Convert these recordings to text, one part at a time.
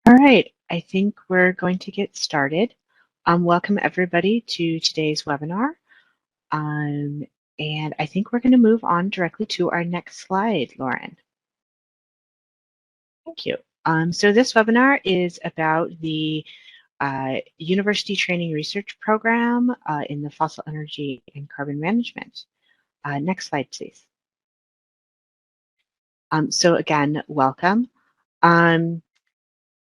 All right, I think we're going to get started. Welcome everybody to today's webinar. And I think we're going to move on directly to our next slide, Lauren. Thank you. So this webinar is about the University Training Research Program in the Fossil Energy and Carbon Management. Next slide, please. So again, welcome.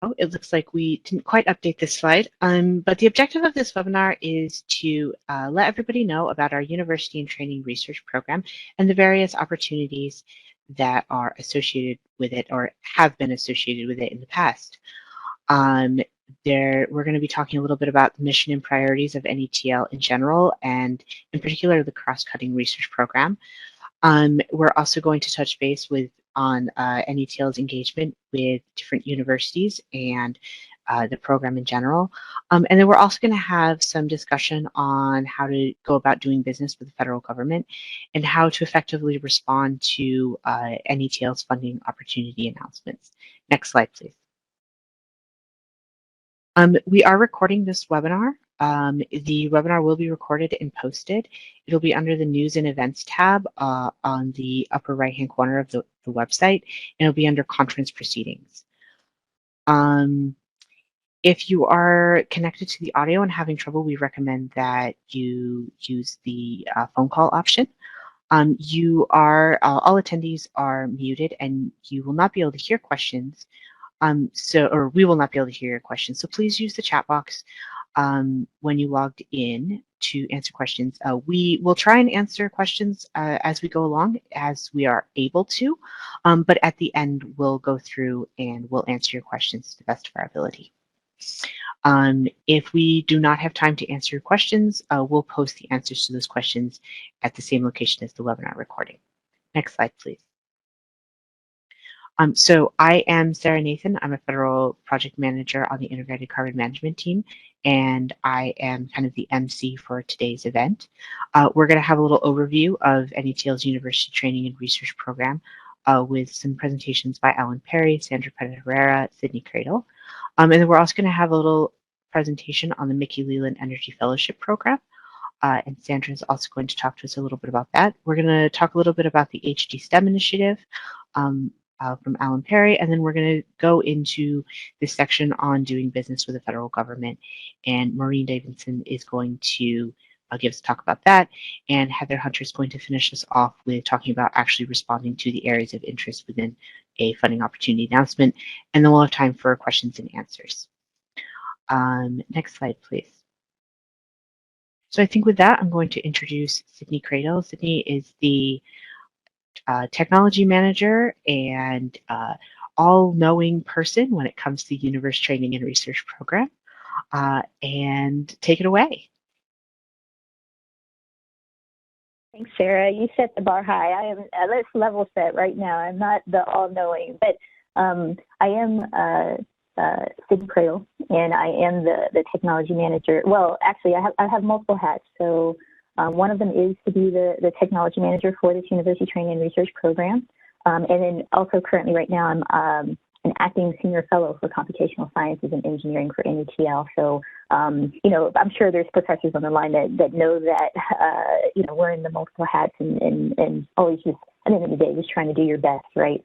Oh, it looks like we didn't quite update this slide, but the objective of this webinar is to let everybody know about our University and Training Research Program and the various opportunities that are associated with it or have been associated with it in the past. We're going to be talking a little bit about the mission and priorities of NETL in general, and in particular, the cross-cutting research program. We're also going to touch base on NETL's engagement with different universities and the program in general. And then we're also going to have some discussion on how to go about doing business with the federal government and how to effectively respond to NETL's funding opportunity announcements. Next slide, please. We are recording this webinar. The webinar will be recorded and posted. It'll be under the News and Events tab on the upper right-hand corner of the website, and it'll be under Conference Proceedings. If you are connected to the audio and having trouble, we recommend that you use the phone call option. All attendees are muted, and you will not be able to hear questions. We will not be able to hear your questions. So please use the chat box when you logged in to answer questions. We will try and answer questions as we go along, as we are able to, but at the end, we'll go through and we'll answer your questions to the best of our ability. If we do not have time to answer your questions, we'll post the answers to those questions at the same location as the webinar recording. Next slide, please. So I am Sarah Nathan. I'm a federal project manager on the Integrated Carbon Management team, and I am kind of the MC for today's event. We're going to have a little overview of NETL's University Training and Research Program with some presentations by Alan Perry, Sandra Herrera, Sydney Cradle. And then we're also going to have a little presentation on the Mickey Leland Energy Fellowship Program. And Sandra is also going to talk to us a little bit about that. We're going to talk a little bit about the HD STEM initiative from Alan Perry, and then we're going to go into this section on doing business with the federal government, and Maureen Davidson is going to give us a talk about that, and Heather Hunter is going to finish us off with talking about actually responding to the areas of interest within a funding opportunity announcement, and then we'll have time for questions and answers. Next slide, please. So I think with that, I'm going to introduce Sydney Cradle. Sydney is the technology manager and all-knowing person when it comes to the University Training and Research Program. And take it away. Thanks, Sarah. You set the bar high. I am let's level set right now. I'm not the all-knowing, but I am Sydney Cradle, and I am the technology manager. Well, actually, I have multiple hats. So one of them is to be the technology manager for this University Training and Research Program. And then also currently right now, I'm an acting senior fellow for computational sciences and engineering for NETL. So, you know, I'm sure there's professors on the line that know that, you know, wearing the multiple hats and always just, at the end of the day, just trying to do your best, right?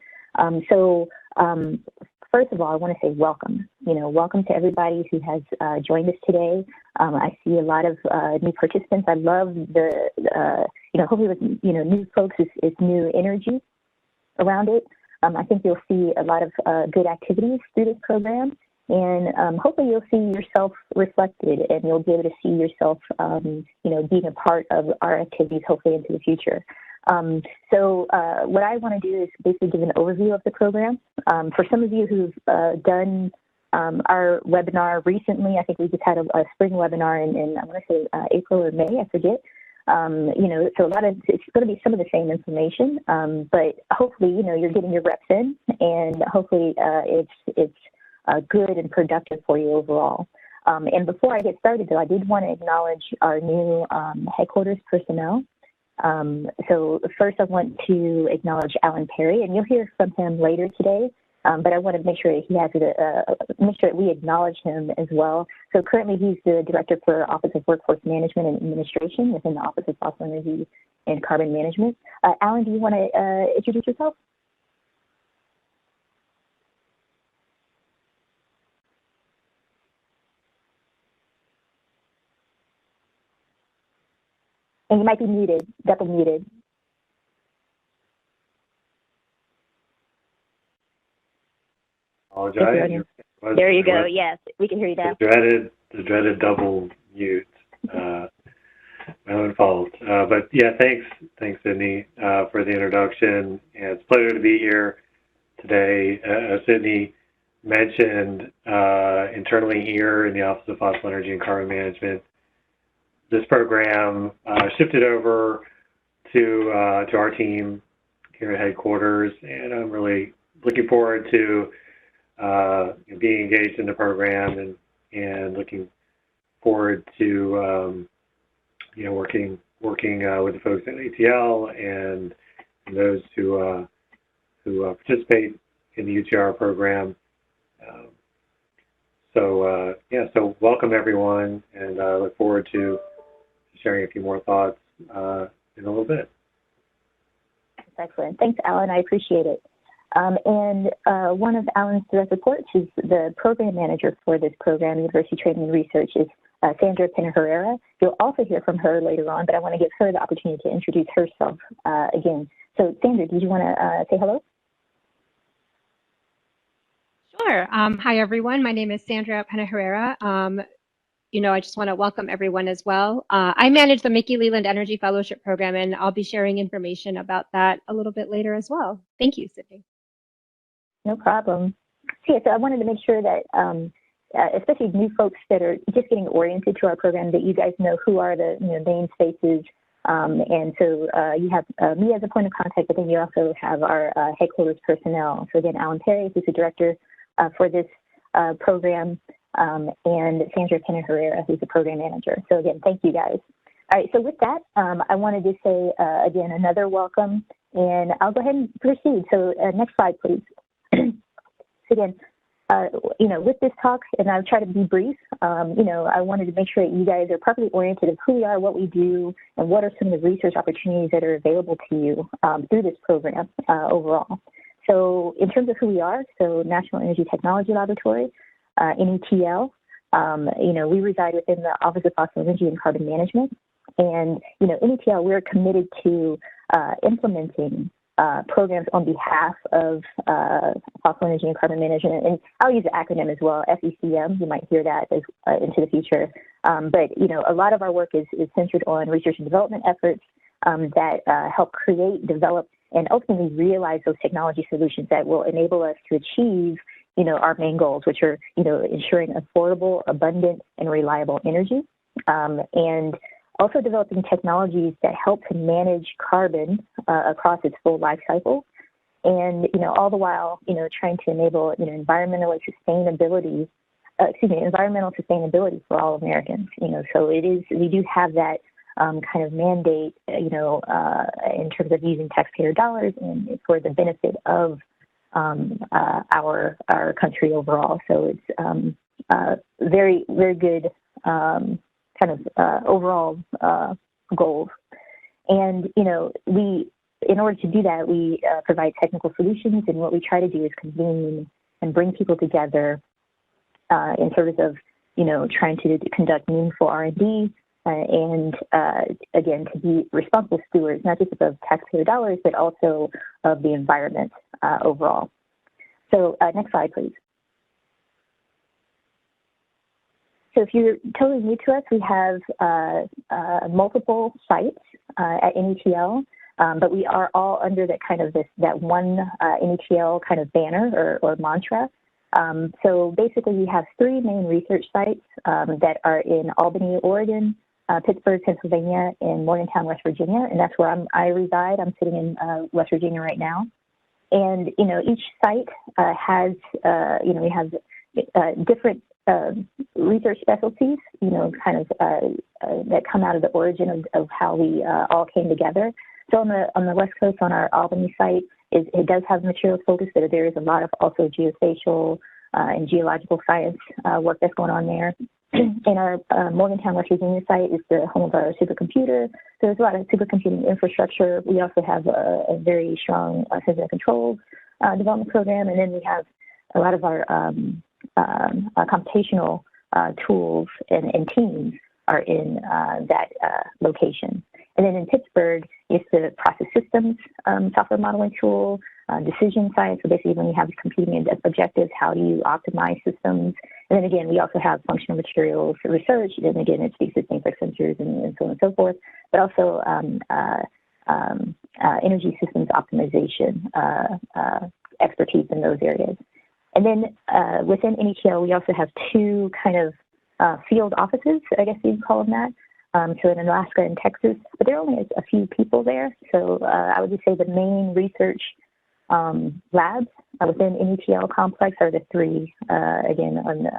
First of all, I want to say welcome. You know, welcome to everybody who has joined us today. I see a lot of new participants. I love the you know, hopefully with, you know, new folks is new energy around it. I think you'll see a lot of good activities through this program, and hopefully you'll see yourself reflected, and you'll be able to see yourself, you know, being a part of our activities, hopefully into the future. What I want to do is basically give an overview of the program. For some of you who've done our webinar recently, I think we just had a spring webinar in I want to say April or May, I forget. You know, so it's going to be some of the same information, but hopefully, you know, you're getting your reps in, and hopefully it's good and productive for you overall. And before I get started, though, I did want to acknowledge our new headquarters personnel. So first I want to acknowledge Alan Perry, and you'll hear from him later today. but I want to make sure that he has make sure that we acknowledge him as well. So currently he's the Director for Office of Workforce Management and Administration within the Office of Fossil Energy and Carbon Management. Alan, do you want to introduce yourself? And you might be muted, double muted. Apologize. There you go. Yes, we can hear you now. The dreaded double mute. My own fault. But yeah, thanks, Sydney, for the introduction. And it's a pleasure to be here today. As Sydney mentioned, internally here in the Office of Fossil Energy and Carbon Management, this program shifted over to our team here at headquarters, and I'm really looking forward to being engaged in the program and looking forward to working with the folks at Natl and those who participate in the UTR program. So welcome everyone, and I look forward to sharing a few more thoughts in a little bit. That's excellent. Thanks, Alan. I appreciate it. And one of Alan's direct reports is the program manager for this program, University Training and Research, is Sandra Pena-Herrera. You'll also hear from her later on, but I want to give her the opportunity to introduce herself again. So, Sandra, did you want to say hello? Sure. Hi, everyone. My name is Sandra Pena-Herrera. I just want to welcome everyone as well. I manage the Mickey Leland Energy Fellowship Program, and I'll be sharing information about that a little bit later as well. Thank you, Sydney. No problem. So I wanted to make sure that, especially new folks that are just getting oriented to our program, that you guys know who are the main faces. And so you have me as a point of contact, but then you also have our headquarters personnel. So again, Alan Perry, who's the director for this program, and Sandra Pena-Herrera, who's the program manager. So again, thank you guys. All right, so with that, I wanted to say, again, another welcome, and I'll go ahead and proceed. So next slide, please. So again, with this talk, and I'll try to be brief, I wanted to make sure that you guys are properly oriented of who we are, what we do, and what are some of the research opportunities that are available to you through this program overall. So in terms of who we are, so National Energy Technology Laboratory, NETL, we reside within the Office of Fossil Energy and Carbon Management. And, NETL, we're committed to implementing programs on behalf of fossil energy and carbon management. And I'll use the acronym as well, Fvcm. You might hear that into the future. But, a lot of our work is centered on research and development efforts that help create, develop, and ultimately realize those technology solutions that will enable us to achieve, our main goals, which are, ensuring affordable, abundant, and reliable energy, and also developing technologies that help to manage carbon across its full life cycle, and all the while, trying to enable, environmental sustainability for all Americans. So we do have that kind of mandate, in terms of using taxpayer dollars and for the benefit of our country overall. So it's very, very good kind of overall goals. And, in order to do that, we provide technical solutions, and what we try to do is convene and bring people together in service of, trying to conduct meaningful R&D and, again, to be responsible stewards, not just of taxpayer dollars, but also of the environment overall. So next slide, please. So if you're totally new to us, we have multiple sites at NETL, but we are all under that one NETL kind of banner or mantra. So basically, we have three main research sites that are in Albany, Oregon, Pittsburgh, Pennsylvania, and Morgantown, West Virginia, and that's where I reside. I'm sitting in West Virginia right now. And, each site has, we have different research specialties, that come out of the origin of how we all came together. So on the West Coast, on our Albany site, it does have materials focus, but there is a lot of also geospatial and geological science work that's going on there. And our Morgantown, West Virginia site is the home of our supercomputer. So there's a lot of supercomputing infrastructure. We also have a very strong system of controls development program, and then we have a lot of our computational tools and teams are in that location. And then in Pittsburgh, it's the process systems software modeling tool, decision science. So basically, when you have competing objectives, how do you optimize systems? And then again, we also have functional materials research. And again, it speaks to things like sensors and so on and so forth, but also energy systems optimization expertise in those areas. And then within NETL, we also have two kind of field offices, I guess you'd call them that. So in Alaska and Texas, but there are only a few people there. So I would just say the main research labs within NETL complex are the three, again, on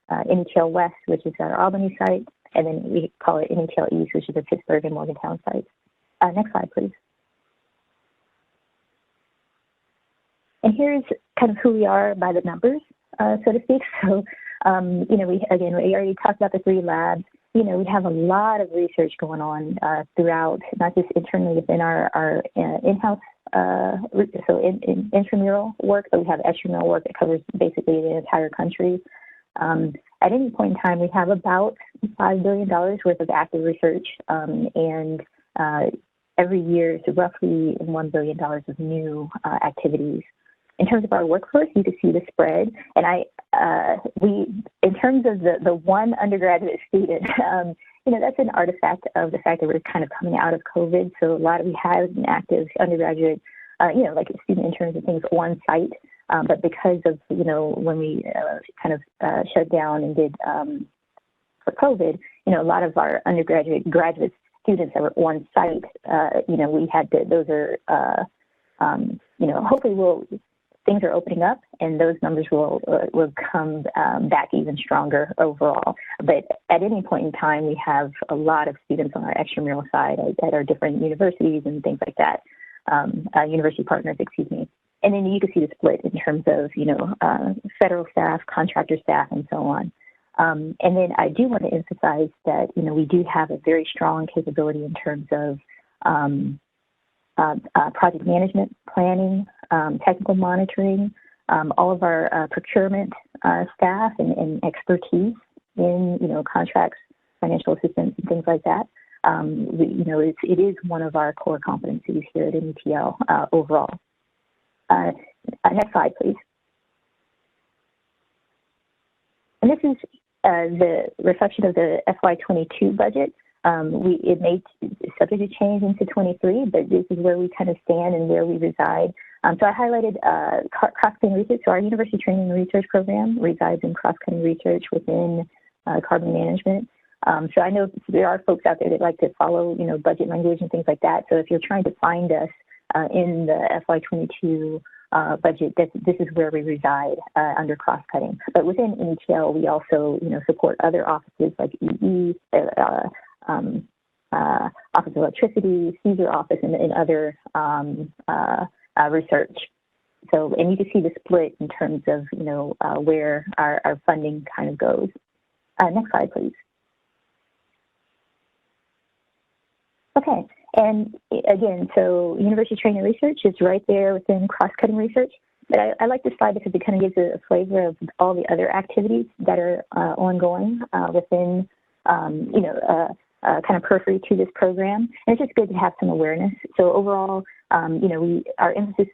NETL West, which is our Albany site, and then we call it NETL East, which is the Pittsburgh and Morgantown sites. Next slide, please. And here's kind of who we are by the numbers, so to speak. So, you know, we already talked about the three labs. You know, we have a lot of research going on throughout, not just internally within our in-house, intramural work, but we have extramural work that covers basically the entire country. At any point in time, we have about $5 billion worth of active research, and every year it's roughly $1 billion of new activities. In terms of our workforce, you can see the spread, and in terms of the one undergraduate student, you know, that's an artifact of the fact that we're kind of coming out of COVID. So we have an active undergraduate, you know, like student interns and things on site. But because of, you know, when we kind of shut down and did for COVID, you know, a lot of our graduate students that were on site, you know, we had to, those are, you know, hopefully things are opening up and those numbers will come back even stronger overall. But at any point in time, we have a lot of students on our extramural side at our different universities and things like that, university partners, excuse me. And then you can see the split in terms of, you know, federal staff, contractor staff, and so on. And then I do want to emphasize that, you know, we do have a very strong capability in terms of project management, planning, technical monitoring, all of our procurement staff and expertise in, you know, contracts, financial assistance, and things like that. You know, it is one of our core competencies here at NETL overall. Next slide, please. And this is the reflection of the FY22 budget. It may subject to change into 23, but this is where we kind of stand and where we reside. So I highlighted cross-cutting research. So our university training and research program resides in cross-cutting research within carbon management. So I know there are folks out there that like to follow, you know, budget language and things like that. So if you're trying to find us in the FY22 budget, this is where we reside under cross-cutting. But within NETL, we also, you know, support other offices like EE, Office of Electricity, Caesar office, and other research. So, and you can see the split in terms of, you know, where our funding kind of goes. Next slide, please. Okay, and again, so university training research is right there within cross-cutting research. But I like this slide because it kind of gives a flavor of all the other activities that are ongoing within, you know, kind of periphery to this program. And it's just good to have some awareness. So overall, you know, our emphasis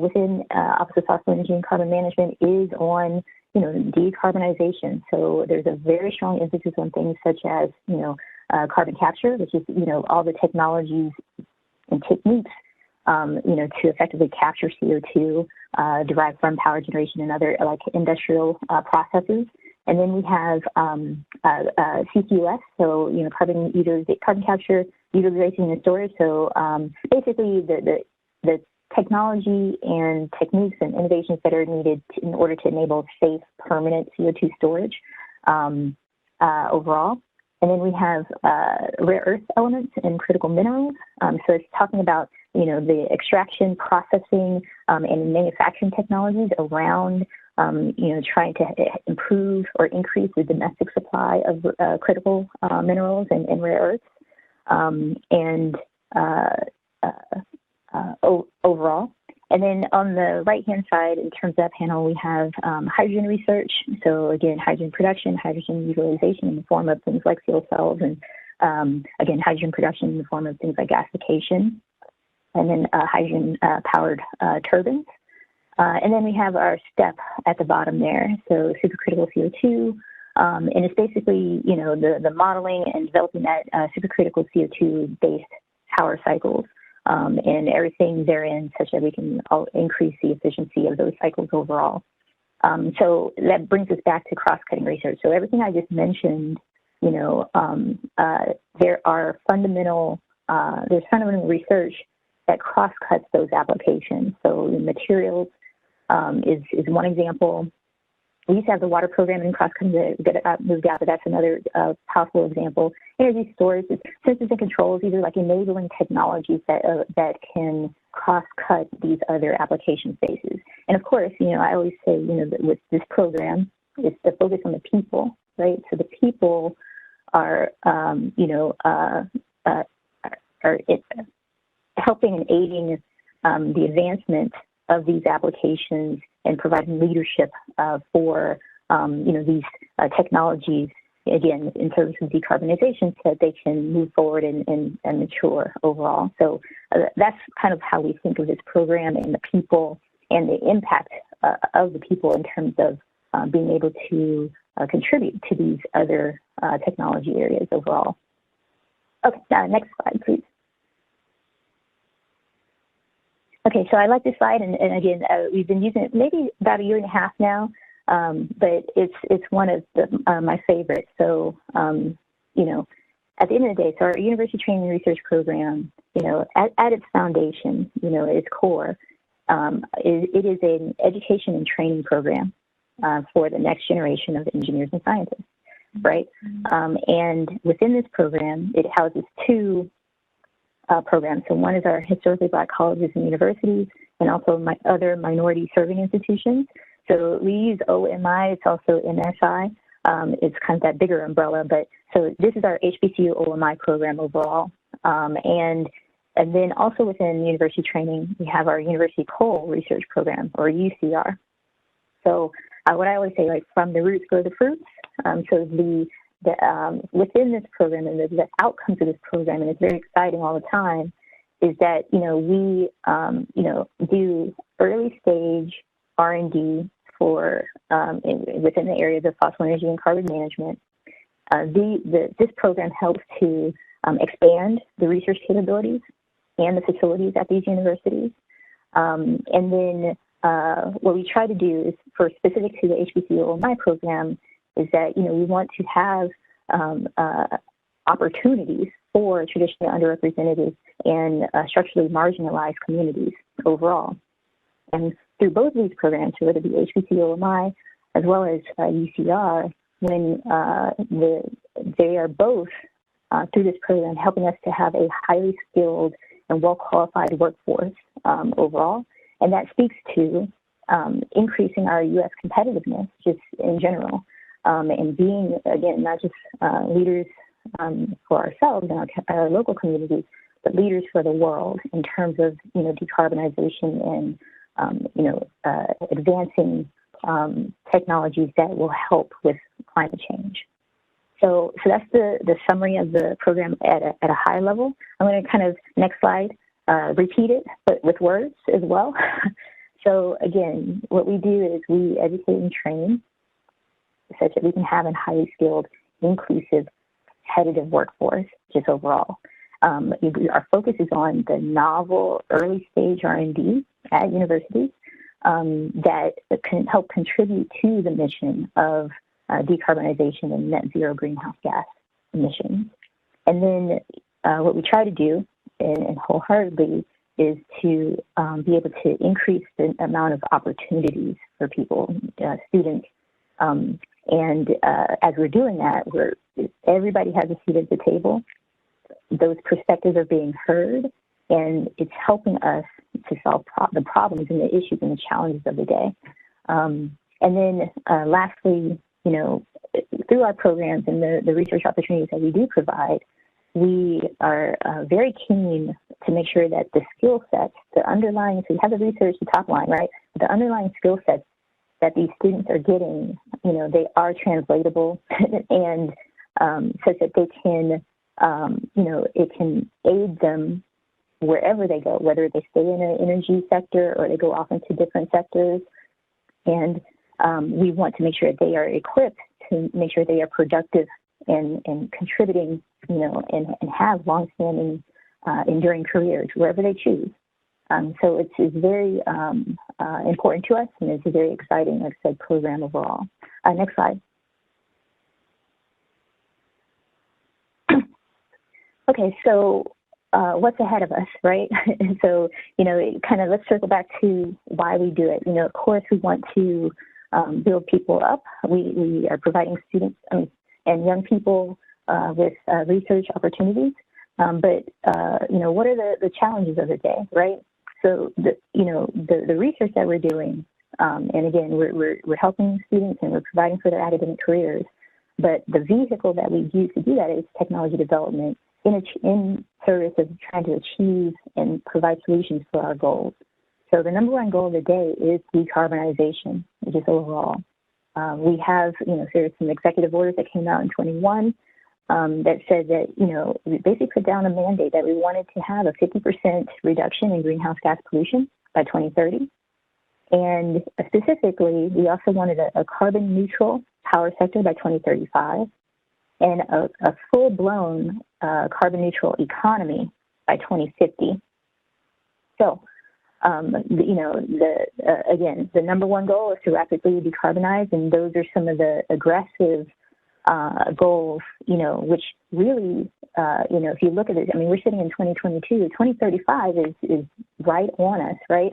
within Office of Fossil Energy and Carbon Management is on, you know, decarbonization. So there's a very strong emphasis on things such as, you know, carbon capture, which is, you know, all the technologies and techniques, you know, to effectively capture CO2 derived from power generation and other like industrial processes. And then we have CCUS, so, you know, carbon capture, utilization, and storage. So basically the technology and techniques and innovations that are needed in order to enable safe, permanent CO2 storage overall. And then we have rare earth elements and critical minerals. So it's talking about, the extraction, processing, and manufacturing technologies around, trying to improve or increase the domestic supply of critical minerals and rare earths, overall. And then on the right-hand side, in terms of that panel, we have hydrogen research. So again, hydrogen production, hydrogen utilization in the form of things like fuel cells, and again, hydrogen production in the form of things like gasification, and then hydrogen-powered turbines. And then we have our STEP at the bottom there, so supercritical CO2. And it's basically, the modeling and developing that supercritical CO2-based power cycles. And everything therein such that we can increase the efficiency of those cycles overall. So that brings us back to cross-cutting research. So everything I just mentioned, there are fundamental research that cross-cuts those applications. So the materials is one example. We used to have the water program in cross-cutting that moved out, but that's another powerful example. Energy storage, sensors and controls, these are like enabling technologies that can cross-cut these other application spaces. And of course, I always say, that with this program, it's the focus on the people, right? So the people are, helping and aiding the advancement of these applications and providing leadership for, these technologies, again, in terms of decarbonization, so that they can move forward and mature overall. So that's kind of how we think of this program and the people and the impact of the people in terms of being able to contribute to these other technology areas overall. Okay, next slide, please. Okay, so I like this slide, and again, we've been using it maybe about 1.5 years now, but it's one of my favorites. So, at the end of the day, so our university training and research program, at its foundation, its core, it is an education and training program for the next generation of engineers and scientists, right? And within this program, it houses two programs. So one is our historically Black colleges and universities, and also other minority serving institutions. So we use OMI, it's also MSI. It's kind of that bigger umbrella, but so this is our HBCU OMI program overall. And then also within university training, we have our University Coal Research Program, or UCR. So what I always say, like, from the roots grow the fruits. So within this program and the outcomes of this program, and it's very exciting all the time, is that, we, do early stage R&D for within the areas of fossil energy and carbon management. This program helps to expand the research capabilities and the facilities at these universities. And then what we try to do is, for specific to the HBCU OMI program, is that, we want to have opportunities for traditionally underrepresented and structurally marginalized communities overall. And through both of these programs, whether it be HBCU OMI as well as UCR, when they are both, through this program, helping us to have a highly skilled and well-qualified workforce overall. And that speaks to increasing our U.S. competitiveness just in general, and being, again, not just leaders for ourselves and our local communities, but leaders for the world in terms of, decarbonization and, advancing technologies that will help with climate change. So that's the summary of the program at a high level. I'm going to kind of, next slide, repeat it, but with words as well. So again, what we do is we educate and train such that we can have a highly skilled, inclusive, competitive workforce just overall. Our focus is on the novel early stage R&D at universities that can help contribute to the mission of decarbonization and net zero greenhouse gas emissions. And then what we try to do, and wholeheartedly, is to be able to increase the amount of opportunities for people, students. And as we're doing that, we're everybody has a seat at the table. Those perspectives are being heard, and it's helping us to solve the problems and the issues and the challenges of the day. And then lastly, you know, through our programs and the research opportunities that we do provide, we are very keen to make sure that the skill sets, the underlying, so you have the research, the top line, right? The underlying skill sets that these students are getting, you know, they are translatable and such that they can, you know, it can aid them wherever they go, whether they stay in an energy sector or they go off into different sectors. And we want to make sure that they are equipped to make sure they are productive and contributing, you know, and have longstanding, enduring careers wherever they choose. So it's very important to us, and it's a very exciting, like I said, program overall. Next slide. Okay, so what's ahead of us, right? And so, you know, let's circle back to why we do it. You know, of course, we want to build people up. We are providing students and young people with research opportunities. But, you know, what are the challenges of the day, right? So, the research that we're doing, and again, we're helping students and we're providing for their academic careers, but the vehicle that we use to do that is technology development in service of trying to achieve and provide solutions for our goals. So the number one goal of the day is decarbonization, just overall. We have, you know, there's some executive orders that came out in 21 that said that, you know, we basically put down a mandate that we wanted to have a 50% reduction in greenhouse gas pollution by 2030. And specifically, we also wanted a carbon neutral power sector by 2035 and a full-blown carbon neutral economy by 2050. So, you know, again, the number one goal is to rapidly decarbonize, and those are some of the aggressive goals, you know, which really, you know, if you look at it, I mean, we're sitting in 2022, 2035 is right on us, right?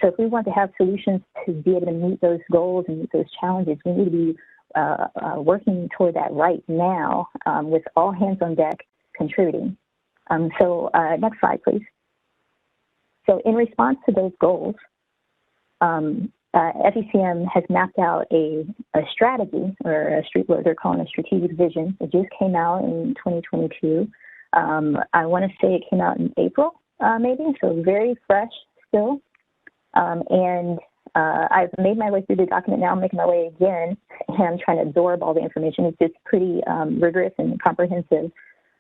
So if we want to have solutions to be able to meet those goals and meet those challenges, we need to be working toward that right now with all hands on deck contributing. So next slide, please. So in response to those goals, Fvcm has mapped out a strategy, or what they're calling a strategic vision. It just came out in 2022. I want to say it came out in April, maybe, so very fresh still. And I've made my way through the document now. I'm making my way again, and I'm trying to absorb all the information. It's just pretty rigorous and comprehensive,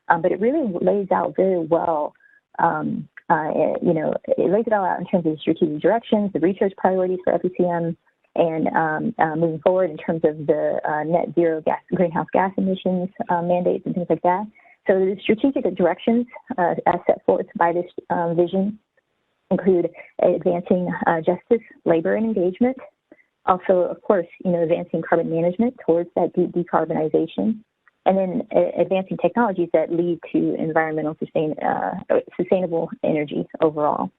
but it really lays out very well. You know, it lays it all out in terms of the strategic directions, the research priorities for Fvcm, and moving forward in terms of the net zero greenhouse gas emissions mandates and things like that. So the strategic directions as set forth by this vision include advancing justice, labor, and engagement. Also, of course, you know, advancing carbon management towards that decarbonization, and then advancing technologies that lead to environmental sustainable energy overall.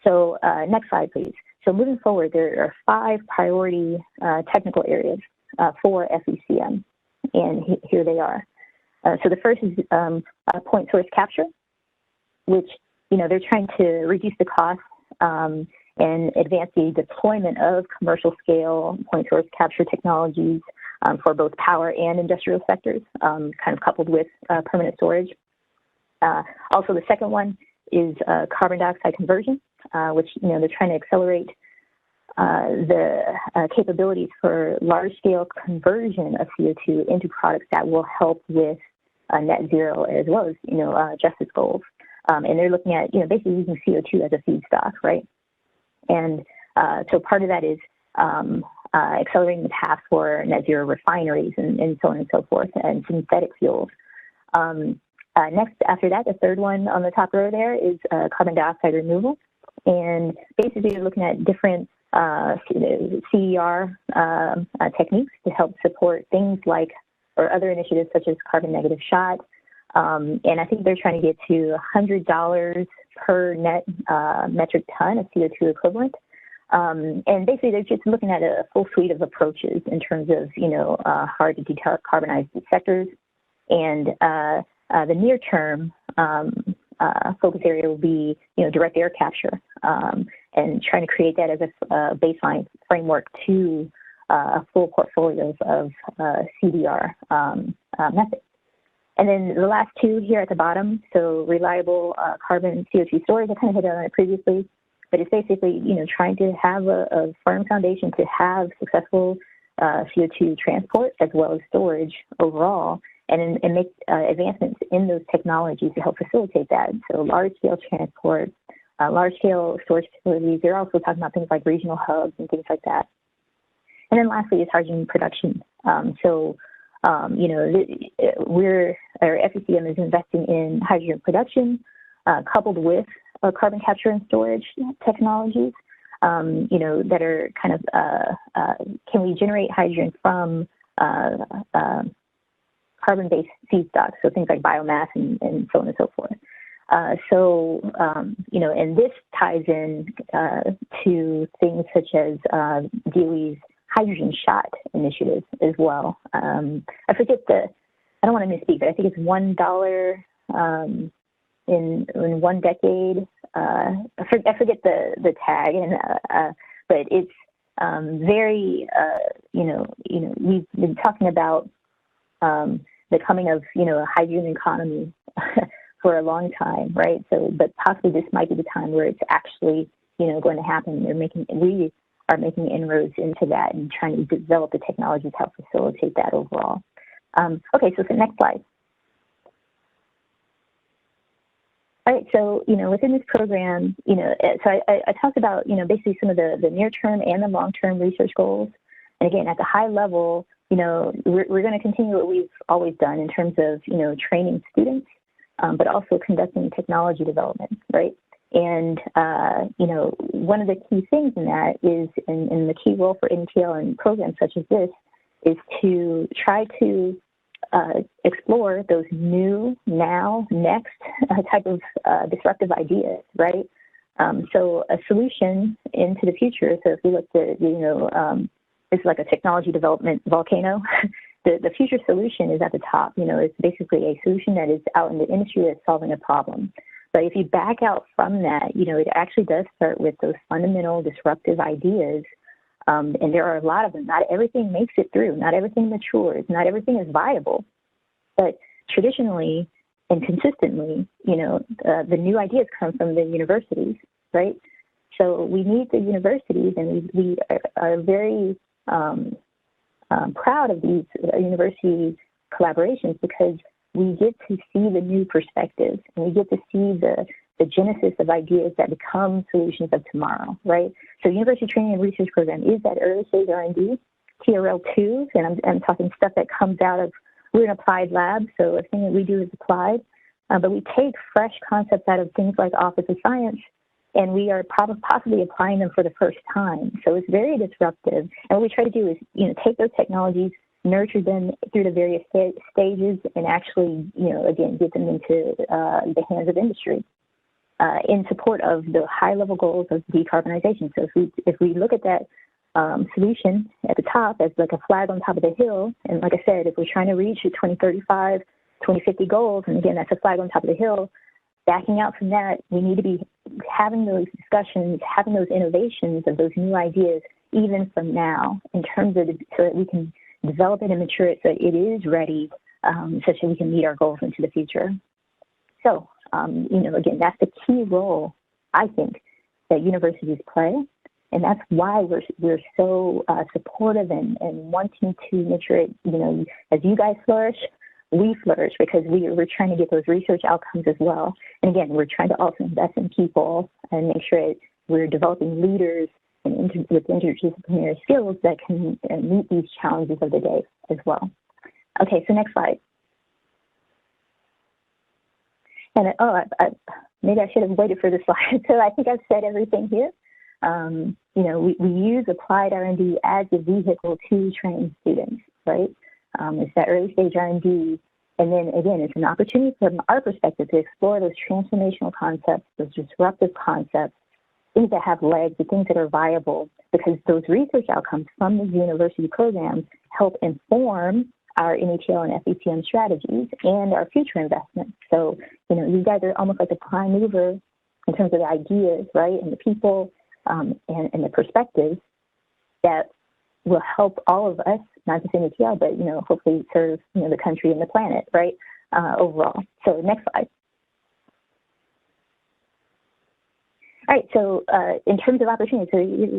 So next slide, please. So moving forward, there are 5 priority technical areas for Fvcm, and here they are. So the first is point source capture, which, you know, they're trying to reduce the cost and advance the deployment of commercial scale point source capture technologies for both power and industrial sectors, kind of coupled with permanent storage. Also, the second one is carbon dioxide conversion, which, you know, they're trying to accelerate the capabilities for large-scale conversion of CO2 into products that will help with net zero, as well as, you know, justice goals. And they're looking at, you know, basically using CO2 as a feedstock, right? And so part of that is accelerating the path for net zero refineries and so on and so forth, and synthetic fuels. Next, after that, the third one on the top row there is carbon dioxide removal. And basically, you're looking at different CER techniques to help support things like, or other initiatives such as carbon negative shot. And I think they're trying to get to $100 per net metric ton of CO2 equivalent. And basically, they're just looking at a full suite of approaches in terms of, you know, hard to decarbonize sectors, And the near-term focus area will be, direct air capture, and trying to create that as a baseline framework to a full portfolio of CDR methods. And then the last two here at the bottom, so reliable carbon CO2 storage, I kind of hit on it previously, but it's basically, trying to have a firm foundation to have successful CO2 transport as well as storage overall, and make advancements in those technologies to help facilitate that. So large-scale transport, large-scale storage facilities. They're also talking about things like regional hubs and things like that. And then lastly is hygiene production. Fvcm is investing in hydrogen production coupled with carbon capture and storage technologies, that are kind of, can we generate hydrogen from carbon-based feedstocks, so things like biomass and so on and so forth. And this ties in to things such as DOE's hydrogen shot initiative as well. I forget I don't want to misspeak, but I think it's $1 in 1 decade. I forget the tag, but it's very, we've been talking about the coming of, a hydrogen economy for a long time, right? So, but possibly this might be the time where it's actually, going to happen. We are making inroads into that and trying to develop the technology to help facilitate that overall. Okay, so the next slide. All right, so, within this program, so I talked about, basically some of the near-term and the long-term research goals. And again, at the high level, we're going to continue what we've always done in terms of, training students, but also conducting technology development, right? And, one of the key things in that is, and the key role for NTL and programs such as this is to try to explore those new, now, next type of disruptive ideas, right? So a solution into the future, so if we look at, it's like a technology development volcano. The future solution is at the top. It's basically a solution that is out in the industry that's solving a problem. But if you back out from that, it actually does start with those fundamental disruptive ideas. And there are a lot of them. Not everything makes it through. Not everything matures. Not everything is viable. But traditionally and consistently, the new ideas come from the universities, right? So we need the universities, and we are very proud of these university collaborations because we get to see the new perspectives, and we get to see the genesis of ideas that become solutions of tomorrow, right? So University Training and Research Program is that early stage R&D, TRL2, and I'm talking stuff that comes out of, we're an applied lab, so everything that we do is applied, but we take fresh concepts out of things like Office of Science, and we are possibly applying them for the first time. So it's very disruptive. And what we try to do is, take those technologies, nurture them through the various stages, and actually, again, get them into the hands of industry in support of the high-level goals of decarbonization. So if we look at that solution at the top as like a flag on top of the hill, and like I said, if we're trying to reach the 2035, 2050 goals, and again, that's a flag on top of the hill, backing out from that, we need to be having those discussions, having those innovations of those new ideas, even from now, in terms of so that we can develop it and mature it so it is ready, such that we can meet our goals into the future. So, again, that's the key role, I think, that universities play, and that's why we're so supportive and wanting to make sure, as you guys flourish, we flourish, because we're trying to get those research outcomes as well. And again, we're trying to also invest in people and make sure that we're developing leaders and with interdisciplinary skills that can meet these challenges of the day as well. Okay, so next slide. And maybe I should have waited for this slide. So I think I've said everything here. We use applied R&D as a vehicle to train students, right? It's that early stage R&D. And then again, it's an opportunity from our perspective to explore those transformational concepts, those disruptive concepts, things that have legs, the things that are viable, because those research outcomes from these university programs help inform our NETL and Fvcm strategies and our future investments. So, you guys are almost like a prime mover in terms of the ideas, right, and the people and the perspectives that will help all of us, not just NETL, but, hopefully serve, the country and the planet, right, overall. So next slide. All right, so in terms of opportunities, so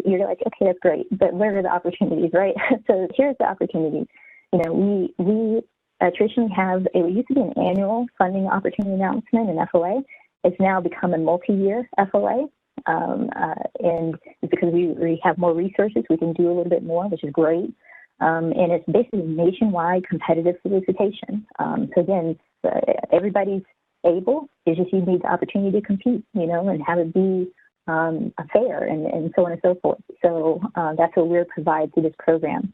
you're like, okay, that's great, but where are the opportunities, right? So here's the opportunities. We traditionally have, it used to be an annual funding opportunity announcement, an FOA. It's now become a multi-year FOA. And it's because we have more resources, we can do a little bit more, which is great. And it's basically nationwide competitive solicitation. So again, everybody's able. It's just you need the opportunity to compete, and have it be fair and so on and so forth. So that's what we're provided through this program.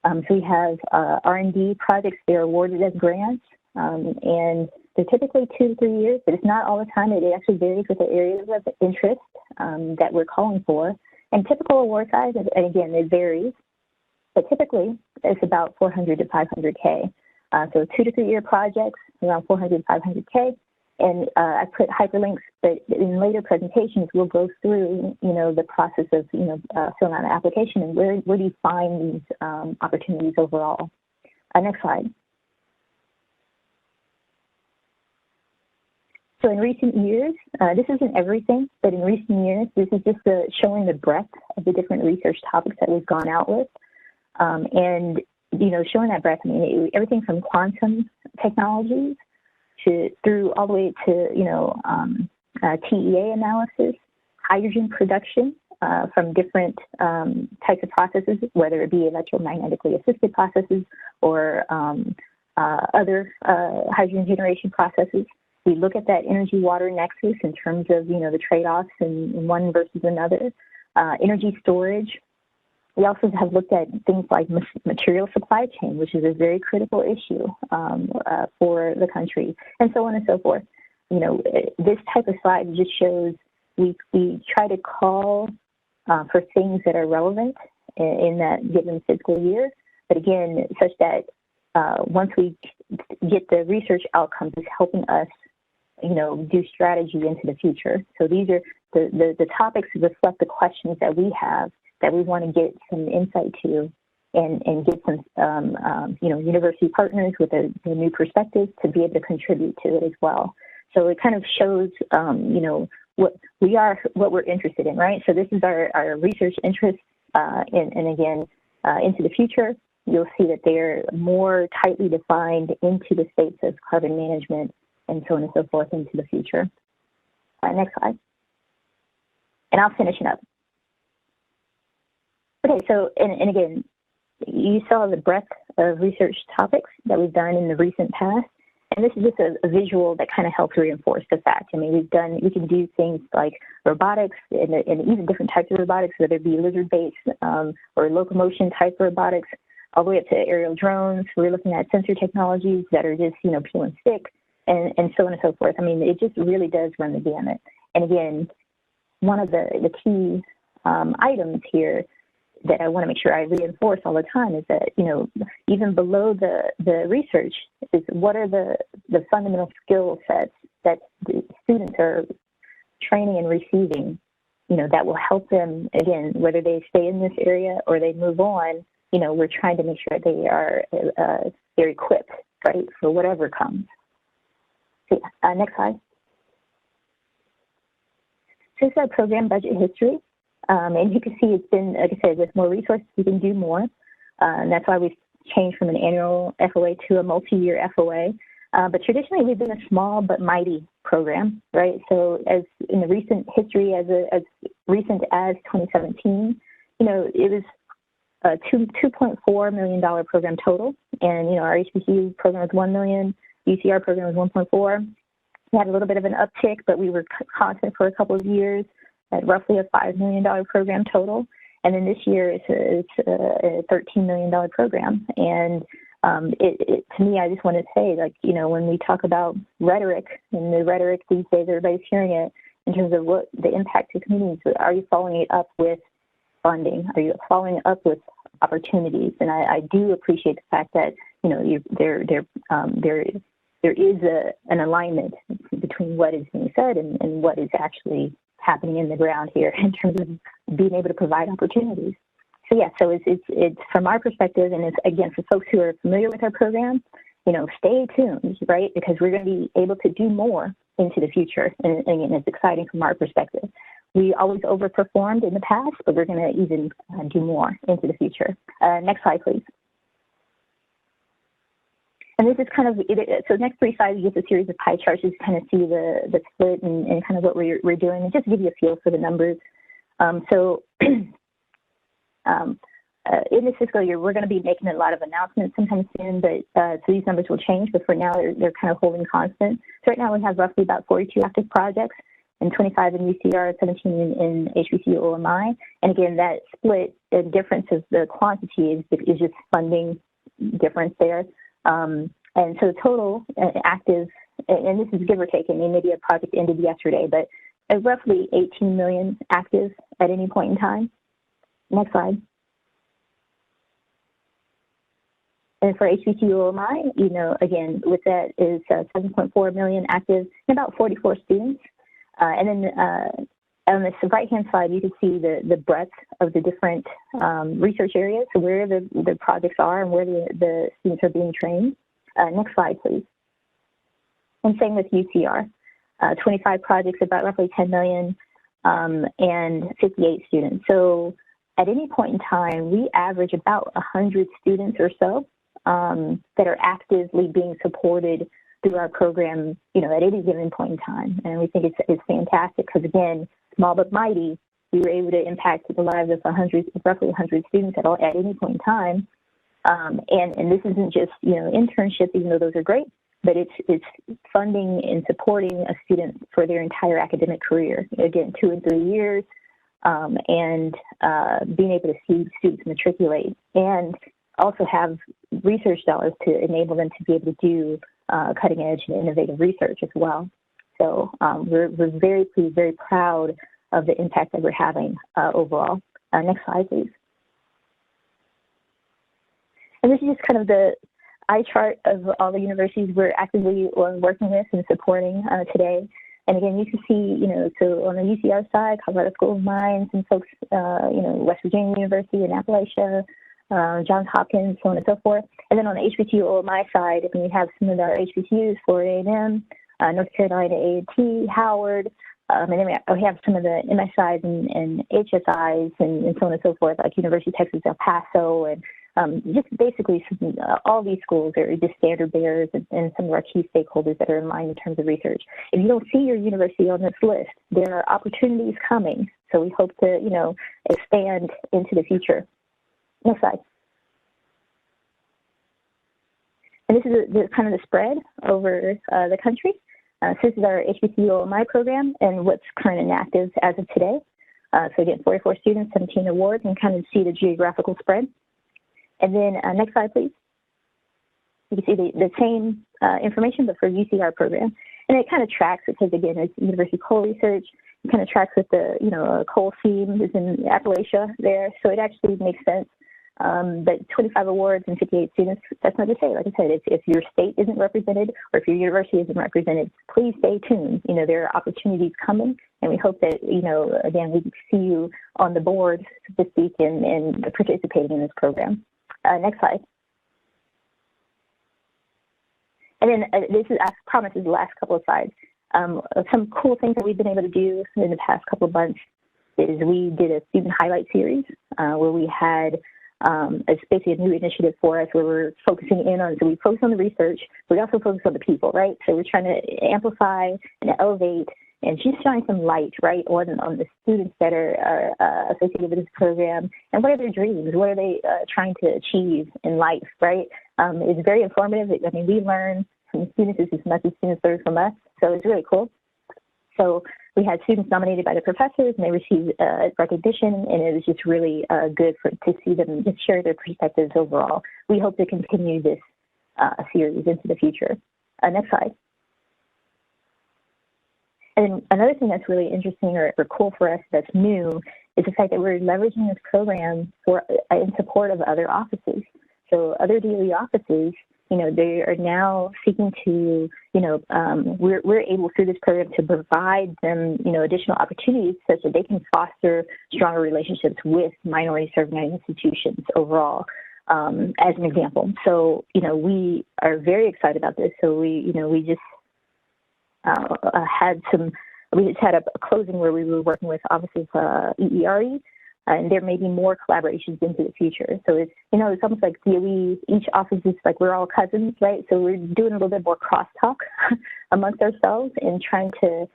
So we have R&D projects. They're awarded as grants, and they're typically 2 to 3 years, but it's not all the time. It actually varies with the areas of interest that we're calling for. And typical award size, and again, it varies, but typically it's about 400 to 500K. So 2 to 3 year projects, around 400 to 500K. And I put hyperlinks, but in later presentations, we'll go through, the process of, filling out an application and where do you find these opportunities overall. Next slide. So in recent years, this isn't everything, but in recent years, this is just showing the breadth of the different research topics that we've gone out with. And, showing that breadth, everything from quantum technologies through all the way to, TEA analysis, hydrogen production from different types of processes, whether it be electromagnetically assisted processes or other hydrogen generation processes. We look at that energy-water nexus in terms of, the trade-offs in one versus another. Energy storage. We also have looked at things like material supply chain, which is a very critical issue for the country, and so on and so forth. This type of slide just shows we try to call for things that are relevant in that given fiscal year, but again, such that once we get the research outcomes, it's helping us, do strategy into the future. So these are the topics reflect the questions that we have that we want to get some insight to and get some, university partners with a new perspective to be able to contribute to it as well. So it kind of shows, what we are, what we're interested in, right? So this is our research interests, and again, into the future, you'll see that they're more tightly defined into the states of carbon management and so on and so forth into the future. Next slide. And I'll finish it up. Okay, so, and again, you saw the breadth of research topics that we've done in the recent past. And this is just a visual that kind of helps reinforce the fact. We can do things like robotics and even different types of robotics, whether it be lizard-based or locomotion type robotics, all the way up to aerial drones. We're looking at sensor technologies that are just, peel and stick, and so on and so forth. It just really does run the gamut. And again, one of the key items here that I want to make sure I reinforce all the time is that, even below the research is what are the fundamental skill sets that the students are training and receiving, that will help them, again, whether they stay in this area or they move on, we're trying to make sure they are they're equipped, right, for whatever comes. So, next slide. So this is our program budget history. And you can see it's been, like I said, with more resources, we can do more. And that's why we've changed from an annual FOA to a multi-year FOA. But traditionally, we've been a small but mighty program, right? So as in the recent history, as recent as 2017, it was a $2.4 million program total. And, our HBCU program was $1 million, UTR program was 1.4. We had a little bit of an uptick, but we were constant for a couple of years at roughly a $5 million program total. And then this year it's a $13 million program. And to me, I just want to say, when we talk about rhetoric, and the rhetoric these days, everybody's hearing it in terms of what the impact to communities, are you following it up with funding? Are you following it up with opportunities? And I do appreciate the fact that, there is an alignment between what is being said and what is actually happening in the ground here in terms of being able to provide opportunities. So yeah, so it's from our perspective, and it's again for folks who are familiar with our program, stay tuned, right? Because we're going to be able to do more into the future, and again, it's exciting from our perspective. We always overperformed in the past, but we're going to even do more into the future. Next slide, please. And this is kind of, so next 3 slides is just a series of pie charts just to kind of see the split and kind of what we're doing, and just to give you a feel for the numbers. In this fiscal year, we're going to be making a lot of announcements sometime soon, but so these numbers will change, but for now, they're kind of holding constant. So right now, we have roughly about 42 active projects, and 25 in UTR, 17 in HBCU OMI. And again, that split, the difference of the quantity is just funding difference there. And so the total active, and this is give or take, I mean, maybe a project ended yesterday, but roughly 18 million active at any point in time. Next slide. And for HBCU OMI, again, with that is 7.4 million active and about 44 students. And then on this right-hand side, you can see the breadth of the different research areas, so where the projects are and where the students are being trained. Next slide, please. And same with UTR. 25 projects, about roughly 10 million, and 58 students. So at any point in time, we average about 100 students or so that are actively being supported through our program, at any given point in time. And we think it's fantastic because, again, small but mighty, we were able to impact the lives of roughly 100 students at any point in time. And this isn't just, internships, even though those are great, but it's funding and supporting a student for their entire academic career. Again, 2 and 3 years, and being able to see students matriculate and also have research dollars to enable them to be able to do cutting edge and innovative research as well. So we're very pleased, very proud of the impact that we're having overall. Next slide, please. And this is just kind of the eye chart of all the universities we're actively working with and supporting today. And again, you can see, so on the UCR side, Colorado School of Mines and folks, West Virginia University and Appalachia, Johns Hopkins, so on and so forth. And then on the HBCU OMI side, we have some of our HBCUs, Florida A&M, North Carolina A&T, Howard, and then we have some of the MSIs and HSIs and so on and so forth, like University of Texas El Paso, and just basically all these schools are just standard bearers and some of our key stakeholders that are in line in terms of research. If you don't see your university on this list, there are opportunities coming. So we hope to, expand into the future. Next slide. And this is kind of the spread over the country. So this is our HBCU OMI program and what's current and active as of today. So again, 44 students, 17 awards, and kind of see the geographical spread. And then next slide, please. You can see the same information, but for UCR program. And it kind of tracks, because again, it's University Coal Research. It kind of tracks with the, coal seam is in Appalachia there. So it actually makes sense. But 25 awards and 58 students, that's not to say, like I said, if your state isn't represented or if your university isn't represented, please stay tuned. There are opportunities coming, and we hope that, again, we see you on the board, so to speak, and participating in this program. Next slide. And then this is, I promise, is the last couple of slides. Some cool things that we've been able to do in the past couple of months is we did a student highlight series where we had it's basically a new initiative for us where we're focusing in on, so we focus on the research, but we also focus on the people, right? So we're trying to amplify and elevate and just shine some light, right, on the students that are associated with this program, and what are their dreams, what are they trying to achieve in life, right? It's very informative. I mean, we learn from students as much as students learn from us, so it's really cool. So we had students nominated by the professors, and they received recognition, and it was just really good to see them just share their perspectives overall. We hope to continue this series into the future. Next slide. And another thing that's really interesting or cool for us that's new is the fact that we're leveraging this program in support of other offices. So other DOE offices, they are now seeking to, we're able through this program to provide them, additional opportunities such that they can foster stronger relationships with minority-served institutions overall, as an example. So, we are very excited about this. So we just had a closing where we were working with offices EERE, and there may be more collaborations into the future. So it's almost like DOE, each office is like we're all cousins, right? So we're doing a little bit more crosstalk amongst ourselves and trying to,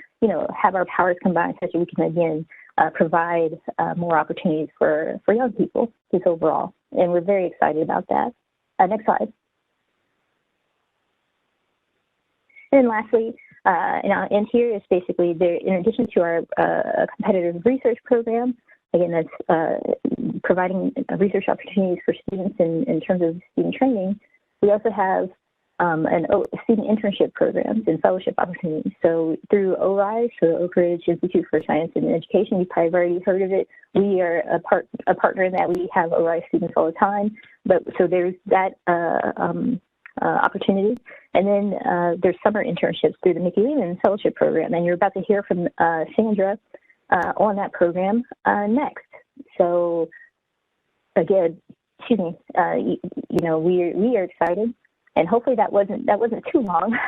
have our powers combined such that we can, again, provide more opportunities for young people just overall. And we're very excited about that. Next slide. And then lastly, and here is basically, in addition to our competitive research program, again, that's providing research opportunities for students in terms of student training. We also have student internship programs and fellowship opportunities. So through ORISE, so Oak Ridge Institute for Science and Education, you've probably already heard of it. We are a partner in that. We have ORISE students all the time. But so there's that opportunity. And then there's summer internships through the Mickey Leland Fellowship Program. And you're about to hear from Sandra on that program next. So again, excuse me, we are excited, and hopefully that wasn't too long,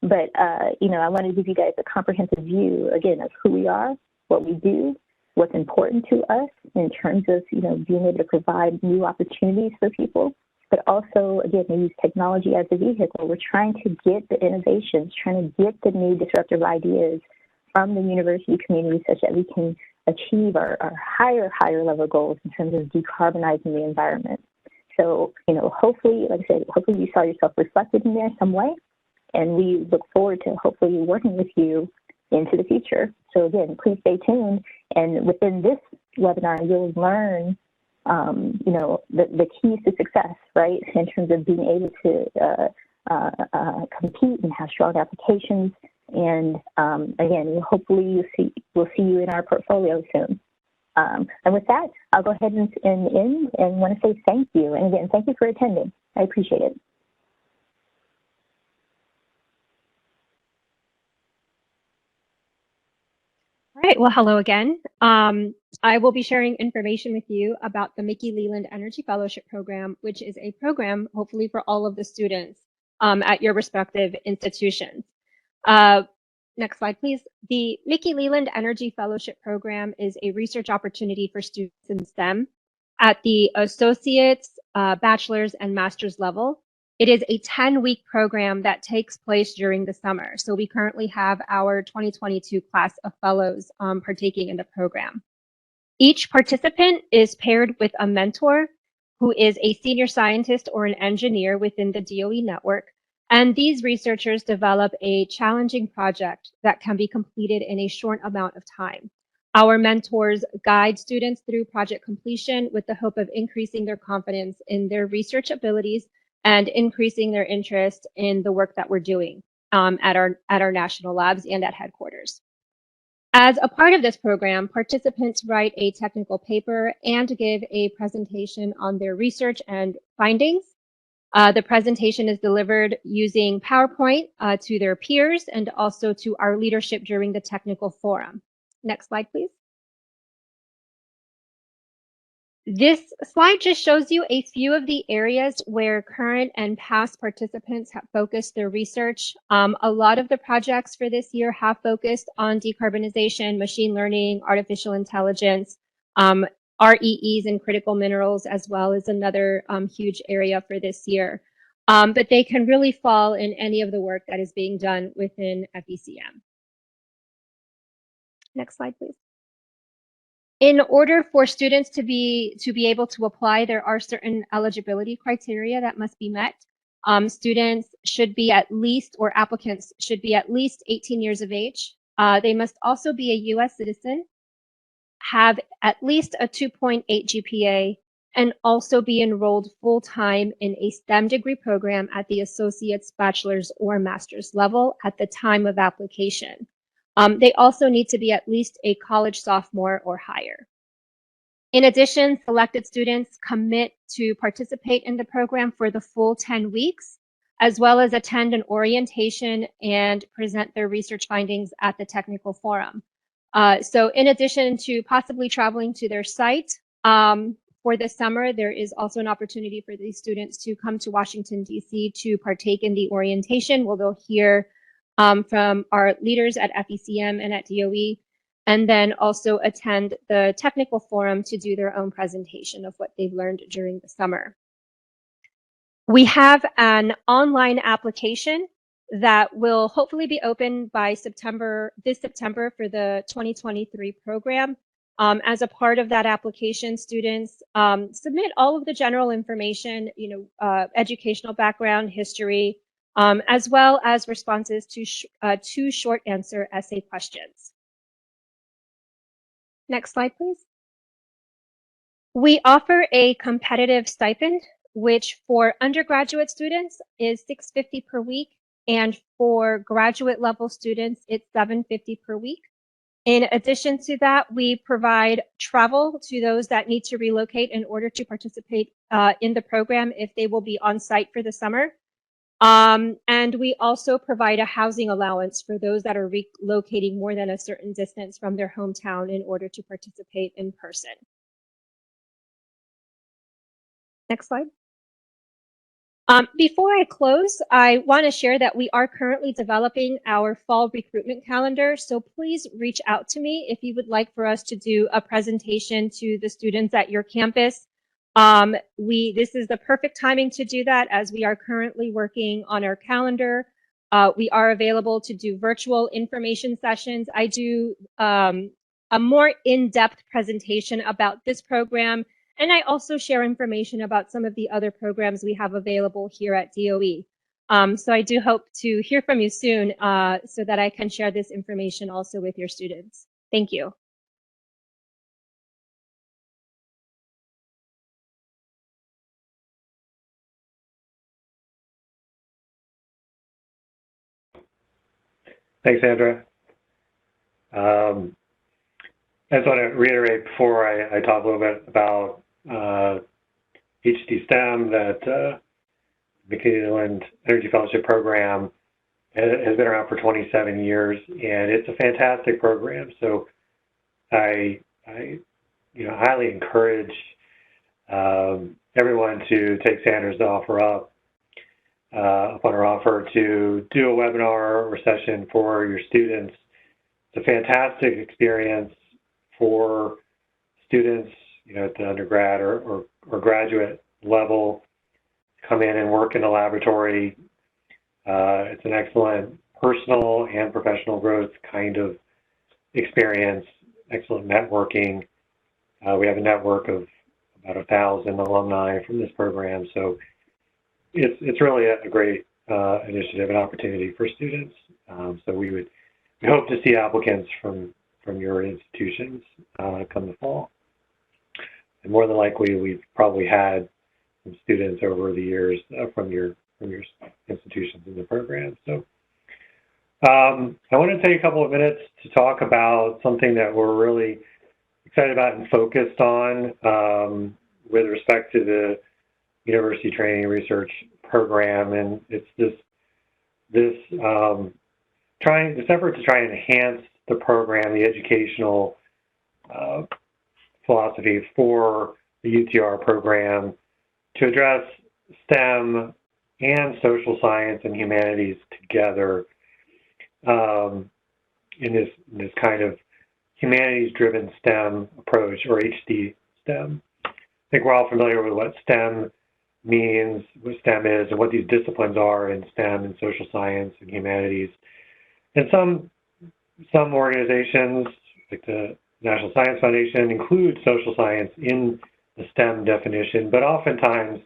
but I want to give you guys a comprehensive view again of who we are, what we do, what's important to us in terms of being able to provide new opportunities for people, but also again we use technology as a vehicle. We're trying to get the innovations, trying to get the new disruptive ideas from the university community such that we can achieve our higher level goals in terms of decarbonizing the environment. So, hopefully, like I said, hopefully you saw yourself reflected in there some way, and we look forward to hopefully working with you into the future. So again, please stay tuned, and within this webinar, you'll learn, the keys to success, right, in terms of being able to compete and have strong applications. And again, hopefully we'll see you in our portfolio soon. And with that, I'll go ahead and end and want to say thank you. And again, thank you for attending. I appreciate it. All right, well, hello again. I will be sharing information with you about the Mickey Leland Energy Fellowship Program, which is a program hopefully for all of the students at your respective institutions. Next slide, please. The Mickey Leland Energy Fellowship Program is a research opportunity for students in STEM at the associate's, bachelor's, and master's level. It is a 10-week program that takes place during the summer. So we currently have our 2022 class of fellows partaking in the program. Each participant is paired with a mentor who is a senior scientist or an engineer within the DOE network. And these researchers develop a challenging project that can be completed in a short amount of time. Our mentors guide students through project completion with the hope of increasing their confidence in their research abilities and increasing their interest in the work that we're doing at our national labs and at headquarters. As a part of this program, participants write a technical paper and give a presentation on their research and findings. The presentation is delivered using PowerPoint to their peers and also to our leadership during the technical forum. Next slide, please. This slide just shows you a few of the areas where current and past participants have focused their research. A lot of the projects for this year have focused on decarbonization, machine learning, artificial intelligence, REEs and critical minerals, as well as another huge area for this year. But they can really fall in any of the work that is being done within Fvcm. Next slide, please. In order for students to be able to apply, there are certain eligibility criteria that must be met. Students should be at least, or applicants should be at least 18 years of age. They must also be a US citizen, have at least a 2.8 GPA, and also be enrolled full-time in a STEM degree program at the associate's, bachelor's, or master's level at the time of application. They also need to be at least a college sophomore or higher. In addition, selected students commit to participate in the program for the full 10 weeks, as well as attend an orientation and present their research findings at the technical forum. So in addition to possibly traveling to their site for the summer, there is also an opportunity for these students to come to Washington, D.C. to partake in the orientation, where they'll hear from our leaders at Fvcm and at DOE, and then also attend the technical forum to do their own presentation of what they've learned during the summer. We have an online application that will hopefully be open by this September for the 2023 program. As a part of that application, students submit all of the general information, educational background, history, as well as responses to two short answer essay questions. Next slide, please. We offer a competitive stipend, which for undergraduate students is $650 per week, and for graduate level students, it's $750 per week. In addition to that, we provide travel to those that need to relocate in order to participate in the program if they will be on site for the summer. And we also provide a housing allowance for those that are relocating more than a certain distance from their hometown in order to participate in person. Next slide. Before I close, I want to share that we are currently developing our fall recruitment calendar. So please reach out to me if you would like for us to do a presentation to the students at your campus. This is the perfect timing to do that, as we are currently working on our calendar. We are available to do virtual information sessions. I do a more in-depth presentation about this program, and I also share information about some of the other programs we have available here at DOE. So I do hope to hear from you soon so that I can share this information also with your students. Thank you. Thanks, Sandra. I just want to reiterate before I talk a little bit about HD STEM, that Leland Energy Fellowship Program has been around for 27 years, and it's a fantastic program. So I highly encourage everyone to take Sandra's offer up upon her offer to do a webinar or session for your students. It's a fantastic experience for students, at the undergrad or graduate level, come in and work in the laboratory. It's an excellent personal and professional growth kind of experience, excellent networking. We have a network of about 1,000 alumni from this program, so it's really a great initiative and opportunity for students. So we hope to see applicants from your institutions come the fall. And more than likely, we've probably had some students over the years from your institutions in the program. So I want to take a couple of minutes to talk about something that we're really excited about and focused on with respect to the University Training and Research Program, and it's this effort to try and enhance the program, the educational philosophy for the UTR program to address STEM and social science and humanities together in this kind of humanities-driven STEM approach, or HD STEM. I think we're all familiar with what STEM means, what STEM is, and what these disciplines are in STEM and social science and humanities. And some organizations, like the National Science Foundation, include social science in the STEM definition, but oftentimes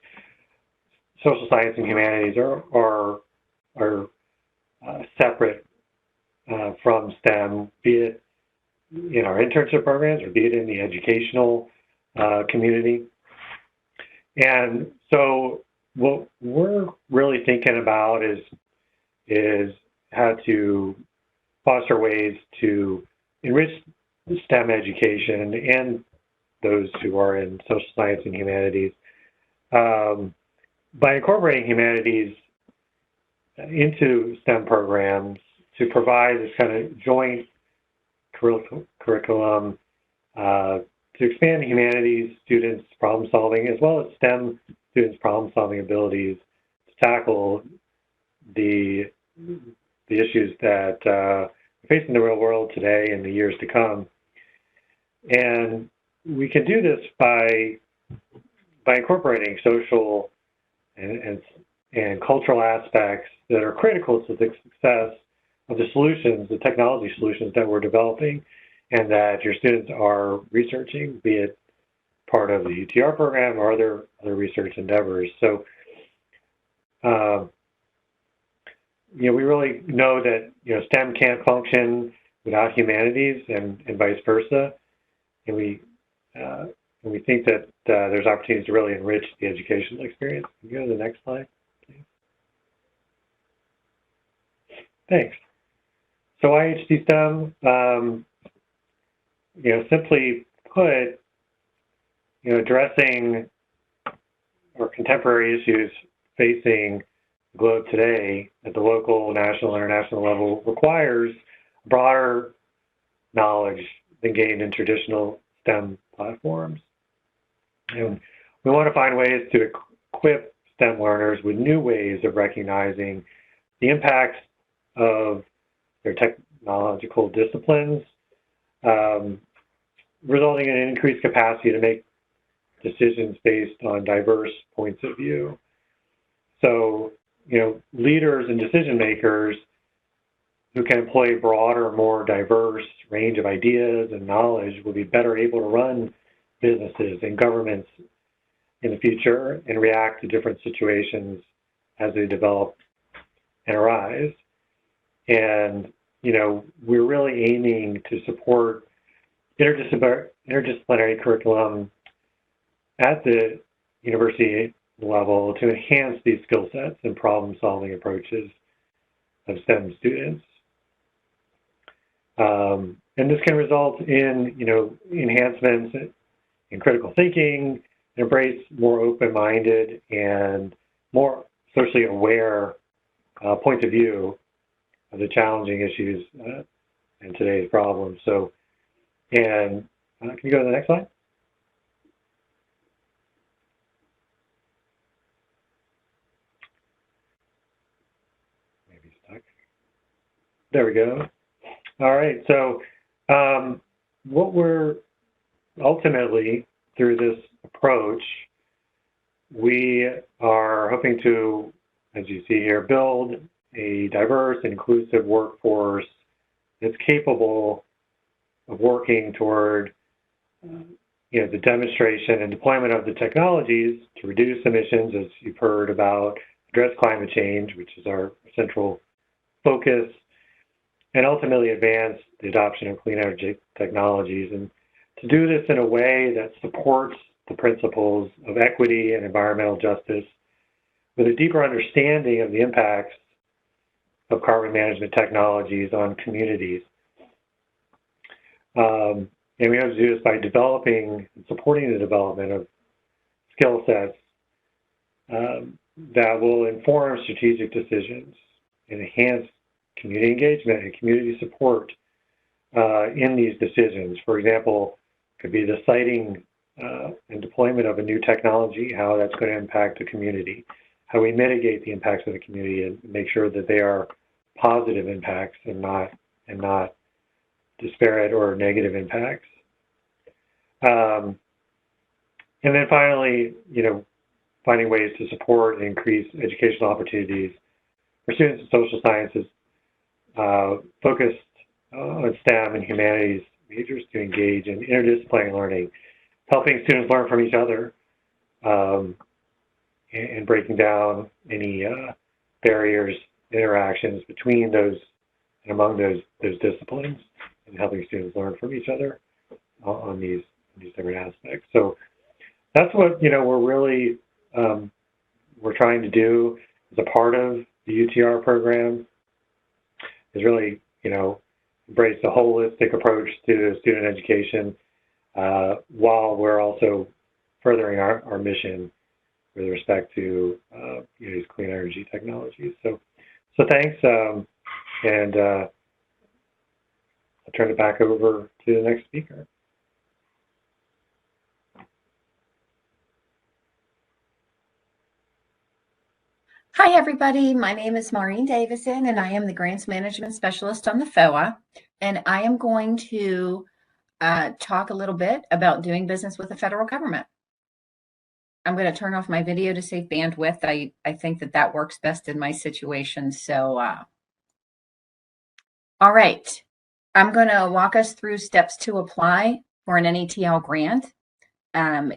social science and humanities are separate from STEM, be it in our internship programs or be it in the educational community. And so what we're really thinking about is how to foster ways to enrich STEM education and those who are in social science and humanities. By incorporating humanities into STEM programs to provide this kind of joint curriculum to expand the humanities students' problem solving as well as STEM students' problem solving abilities to tackle the issues that we face in the real world today and the years to come. And we can do this by incorporating social and cultural aspects that are critical to the success of the solutions, the technology solutions that we're developing and that your students are researching, be it part of the UTR program or other research endeavors. So, we really know that STEM can't function without humanities and vice versa, and we think that there's opportunities to really enrich the educational experience. Can you go to the next slide, please? Thanks. So IHC STEM, simply put, addressing or contemporary issues facing the globe today at the local, national, international level requires broader knowledge than gained in traditional STEM platforms. And we want to find ways to equip STEM learners with new ways of recognizing the impacts of their technological disciplines, resulting in an increased capacity to make decisions based on diverse points of view. So, leaders and decision makers who can employ a broader, more diverse range of ideas and knowledge will be better able to run businesses and governments in the future and react to different situations as they develop and arise. And, we're really aiming to support interdisciplinary curriculum at the university level to enhance these skill sets and problem-solving approaches of STEM students. And this can result in, enhancements in critical thinking, embrace more open-minded and more socially aware points of view of the challenging issues in today's problems. So, and can you go to the next slide? Maybe stuck. There we go. All right. So, what we're ultimately through this approach, we are hoping to, as you see here, build a diverse and inclusive workforce that's capable of working toward the demonstration and deployment of the technologies to reduce emissions, as you've heard about, address climate change, which is our central focus, and ultimately advance the adoption of clean energy technologies. And to do this in a way that supports the principles of equity and environmental justice with a deeper understanding of the impacts of carbon management technologies on communities. And we have to do this by developing and supporting the development of skill sets that will inform strategic decisions and enhance community engagement and community support in these decisions. For example, it could be the siting and deployment of a new technology, how that's going to impact the community, how we mitigate the impacts of the community and make sure that they are positive impacts and not disparate or negative impacts. And then finally, finding ways to support and increase educational opportunities for students in social sciences focused on STEM and humanities majors to engage in interdisciplinary learning, helping students learn from each other and breaking down any barriers, interactions between those and among those disciplines, and helping students learn from each other on these different aspects. So that's what we're really we're trying to do as a part of the UTR program, is really embrace a holistic approach to student education while we're also furthering our mission with respect to these clean energy technologies. So thanks, and I'll turn it back over to the next speaker. Hi, everybody. My name is Maureen Davison, and I am the Grants Management Specialist on the FOA. And I am going to talk a little bit about doing business with the federal government. I'm going to turn off my video to save bandwidth. I think that works best in my situation. So, all right. I'm going to walk us through steps to apply for an NETL grant.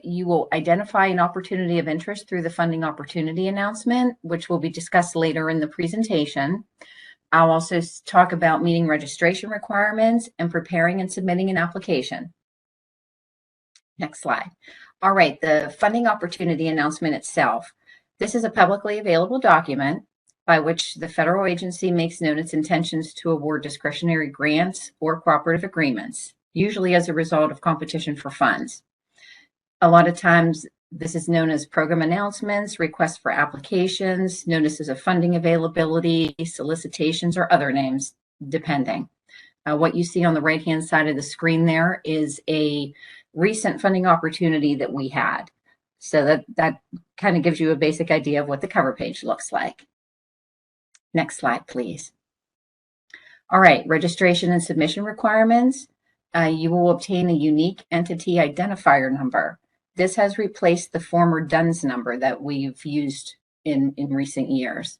You will identify an opportunity of interest through the funding opportunity announcement, which will be discussed later in the presentation. I'll also talk about meeting registration requirements and preparing and submitting an application. Next slide. All right, the funding opportunity announcement itself. This is a publicly available document by which the federal agency makes known its intentions to award discretionary grants or cooperative agreements, usually as a result of competition for funds. A lot of times, this is known as program announcements, requests for applications, notices of funding availability, solicitations, or other names, depending. What you see on the right-hand side of the screen there is a recent funding opportunity that we had. So that kind of gives you a basic idea of what the cover page looks like. Next slide, please. All right, registration and submission requirements. You will obtain a unique entity identifier number. This has replaced the former DUNS number that we've used in recent years.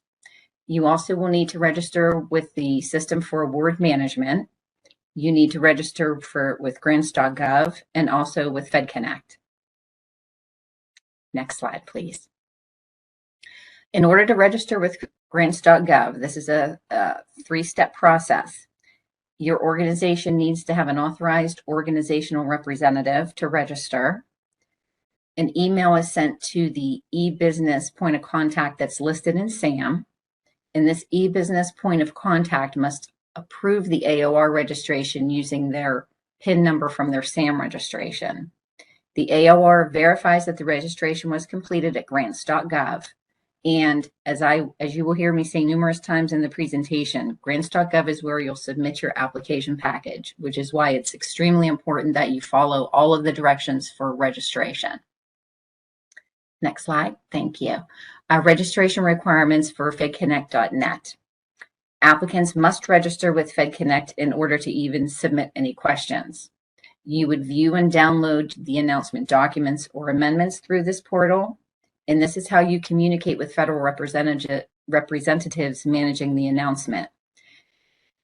You also will need to register with the System for Award Management. You need to register with grants.gov and also with Fedconnect. Next slide, please. In order to register with grants.gov, this is a three-step process. Your organization needs to have an authorized organizational representative to register. An email is sent to the e-business point of contact that's listed in SAM, and this e-business point of contact must approve the AOR registration using their PIN number from their SAM registration. The AOR verifies that the registration was completed at grants.gov, and as you will hear me say numerous times in the presentation, grants.gov is where you'll submit your application package, which is why it's extremely important that you follow all of the directions for registration. Next slide. Thank you. Registration requirements for Fedconnect.net. Applicants must register with Fedconnect in order to even submit any questions. You would view and download the announcement documents or amendments through this portal, and this is how you communicate with federal representatives managing the announcement.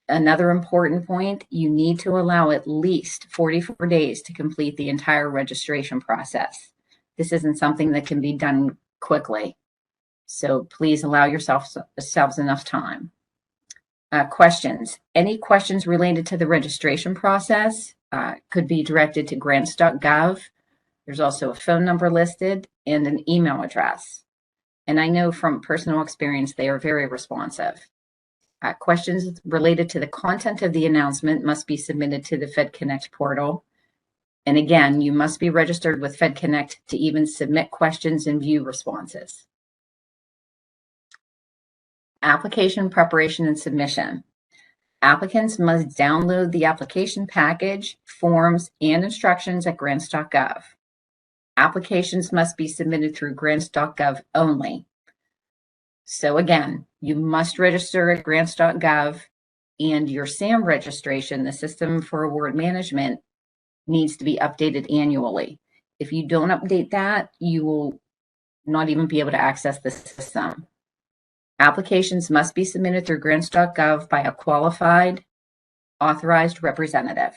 Another important point, you need to allow at least 44 days to complete the entire registration process. This isn't something that can be done quickly, so please allow yourselves enough time. Questions. Any questions related to the registration process could be directed to grants.gov. There's also a phone number listed and an email address. And I know from personal experience, they are very responsive. Questions related to the content of the announcement must be submitted to the Fedconnect portal. And again, you must be registered with Fedconnect to even submit questions and view responses. Application preparation and submission. Applicants must download the application package, forms, and instructions at grants.gov. Applications must be submitted through grants.gov only. So again, you must register at grants.gov, and your SAM registration, the System for Award Management, needs to be updated annually. If you don't update that, you will not even be able to access the system. Applications must be submitted through grants.gov by a qualified, authorized representative.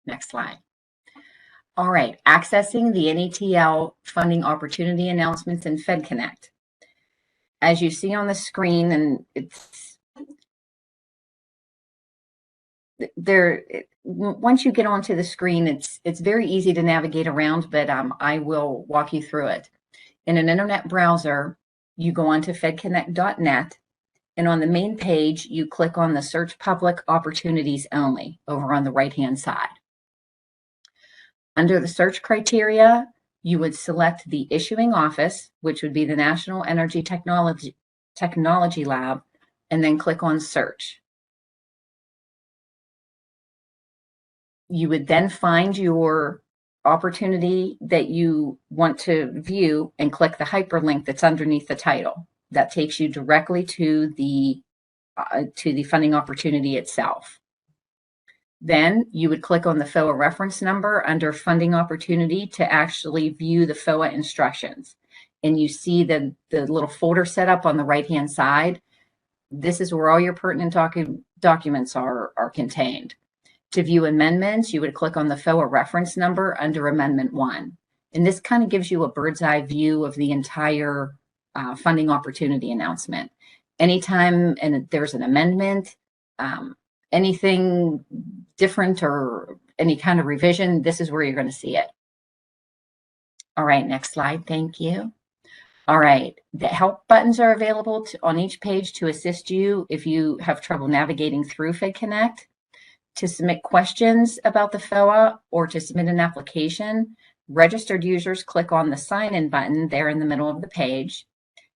Next slide. All right, accessing the NETL funding opportunity announcements in Fedconnect. As you see on the screen, and once you get onto the screen, it's very easy to navigate around, but I will walk you through it. In an internet browser, you go onto fedconnect.net, And on the main page, you click on the Search Public Opportunities Only over on the right-hand side. Under the search criteria, you would select the issuing office, which would be the National Energy Technology Lab, and then click on Search. You would then find your opportunity that you want to view and click the hyperlink that's underneath the title. That takes you directly to the funding opportunity itself. Then you would click on the FOA reference number under funding opportunity to actually view the FOA instructions. And you see the little folder set up on the right-hand side. This is where all your pertinent documents are contained. To view amendments, you would click on the FOA reference number under Amendment 1. And this kind of gives you a bird's eye view of the entire funding opportunity announcement. Anytime there's an amendment, anything different or any kind of revision, this is where you're going to see it. All right, next slide. Thank you. All right, the help buttons are available on each page to assist you if you have trouble navigating through Fedconnect. To submit questions about the FOA or to submit an application, registered users click on the sign-in button there in the middle of the page.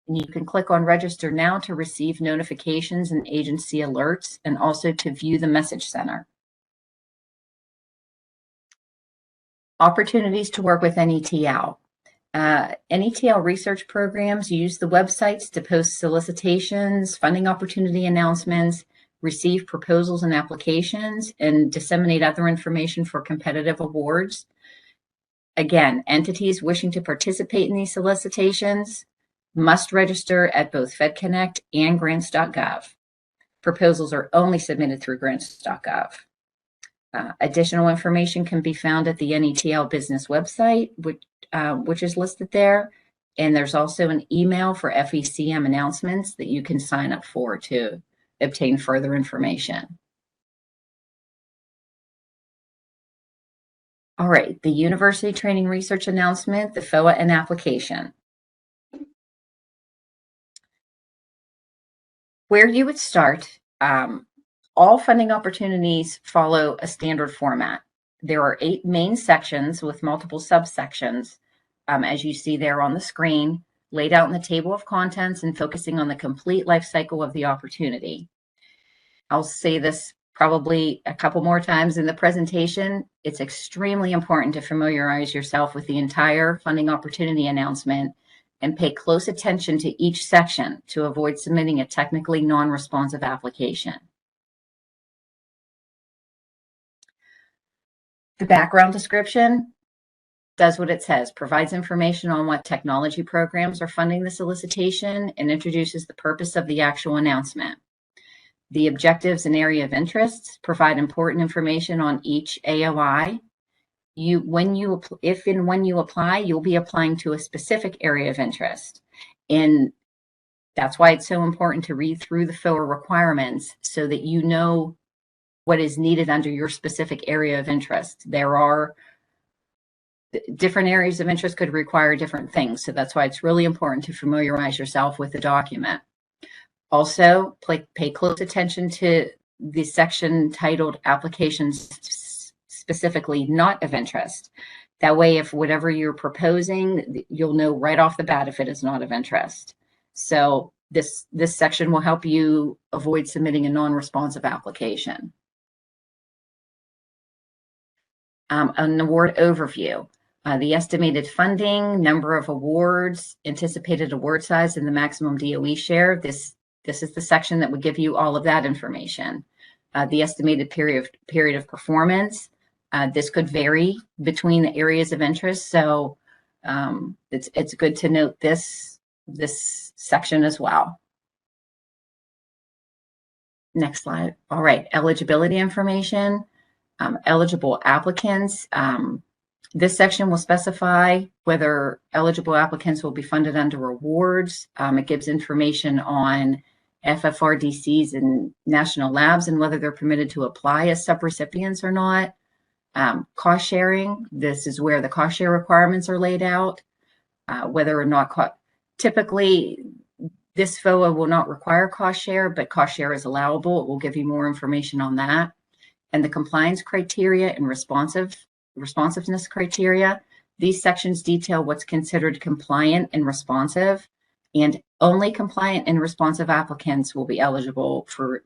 And you can click on Register Now to receive notifications and agency alerts, and also to view the message center. Opportunities to work with NETL. NETL research programs use the websites to post solicitations, funding opportunity announcements, receive proposals and applications, and disseminate other information for competitive awards. Again, entities wishing to participate in these solicitations must register at both Fedconnect and grants.gov. Proposals are only submitted through grants.gov. Additional information can be found at the NETL business website, which is listed there. And there's also an email for Fvcm announcements that you can sign up for to obtain further information. All right, the University Training Research Announcement, the FOA and application. Where you would start, all funding opportunities follow a standard format. There are 8 main sections with multiple subsections, as you see there on the screen, laid out in the table of contents and focusing on the complete life cycle of the opportunity. I'll say this probably a couple more times in the presentation. It's extremely important to familiarize yourself with the entire funding opportunity announcement and pay close attention to each section to avoid submitting a technically non-responsive application. The background description does what it says, provides information on what technology programs are funding the solicitation, and introduces the purpose of the actual announcement. The objectives and area of interest provide important information on each AOI. If and when you apply, you'll be applying to a specific area of interest. And that's why it's so important to read through the FOA requirements so that you know what is needed under your specific area of interest. There are different areas of interest could require different things. So that's why it's really important to familiarize yourself with the document. Also, pay close attention to the section titled Applications Specifically Not of Interest. That way, if whatever you're proposing, you'll know right off the bat if it is not of interest. So this section will help you avoid submitting a non-responsive application. An award overview. The estimated funding, number of awards, anticipated award size, and the maximum DOE share. This is the section that would give you all of that information. The estimated period of performance. This could vary between the areas of interest, so it's good to note this section as well. Next slide. All right, eligibility information. Eligible applicants. This section will specify whether eligible applicants will be funded under awards. It gives information on FFRDCs and national labs and whether they're permitted to apply as subrecipients or not. Cost sharing, this is where the cost share requirements are laid out. Whether or not, typically This FOA will not require cost share, but cost share is allowable. It will give you more information on that. And the compliance criteria and responsiveness criteria. These sections detail what's considered compliant and responsive, and only compliant and responsive applicants will be eligible for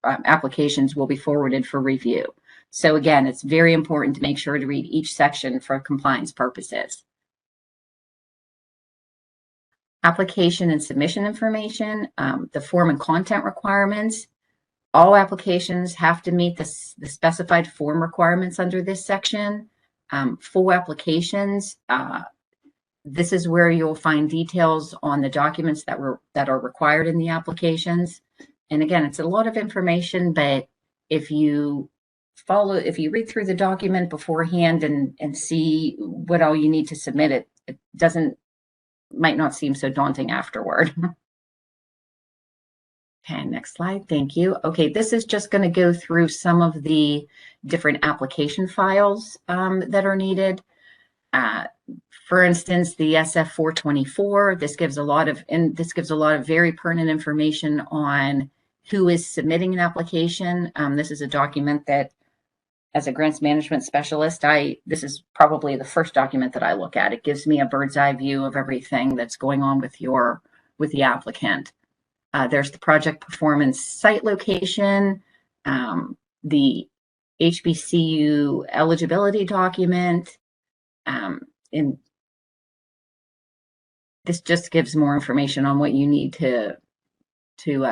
applications will be forwarded for review. So again, it's very important to make sure to read each section for compliance purposes. Application and submission information, the form and content requirements. All applications have to meet the specified form requirements under this section. Full applications, this is where you'll find details on the documents that are required in the applications. And again, it's a lot of information, but if you read through the document beforehand and see what all you need to submit, it might not seem so daunting afterward. Okay, next slide. Thank you. Okay, this is just going to go through some of the different application files that are needed. For instance, the SF424. This gives a lot of very pertinent information on who is submitting an application. This is a document that, as a grants management specialist, this is probably the first document that I look at. It gives me a bird's eye view of everything that's going on with the applicant. There's the project performance site location, the HBCU eligibility document, and this just gives more information on what you need to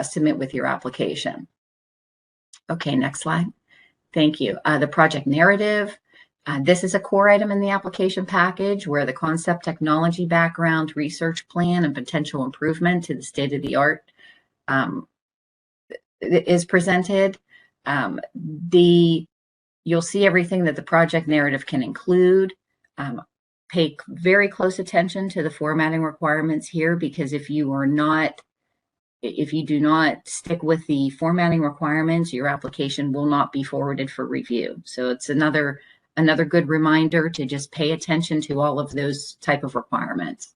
submit with your application. Okay, next slide. Thank you. The project narrative. This is a core item in the application package where the concept, technology background, research plan, and potential improvement to the state-of-the-art is presented. You'll see everything that the project narrative can include. Pay very close attention to the formatting requirements here, because if you do not stick with the formatting requirements, your application will not be forwarded for review. So it's another good reminder to just pay attention to all of those type of requirements.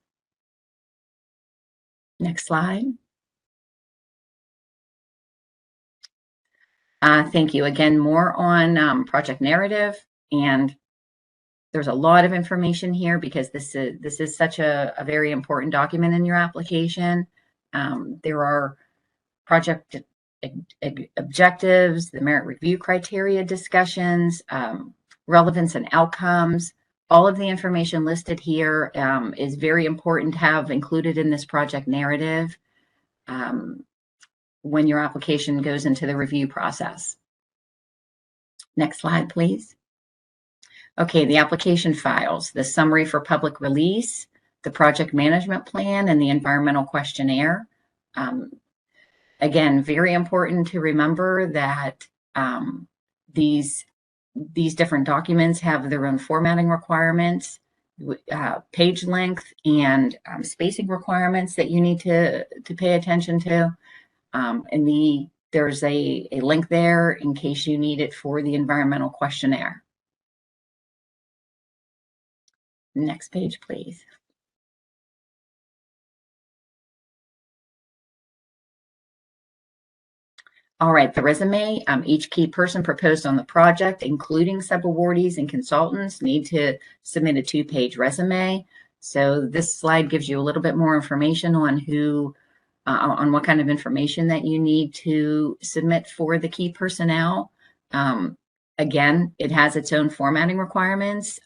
Next slide. Thank you. Again, more on project narrative, and there's a lot of information here because this is such a very important document in your application. There are project objectives, the merit review criteria discussions, relevance and outcomes. All of the information listed here is very important to have included in this project narrative when your application goes into the review process. Next slide, please. Okay, the application files, the summary for public release, the project management plan, and the environmental questionnaire. Again, very important to remember that these different documents have their own formatting requirements, page length, and spacing requirements that you need to pay attention to. And there's a link there in case you need it for the environmental questionnaire. Next page, please. All right, the resume. Each key person proposed on the project, including sub-awardees and consultants, need to submit a 2-page resume. So this slide gives you a little bit more information on on what kind of information that you need to submit for the key personnel. Again, it has its own formatting requirements.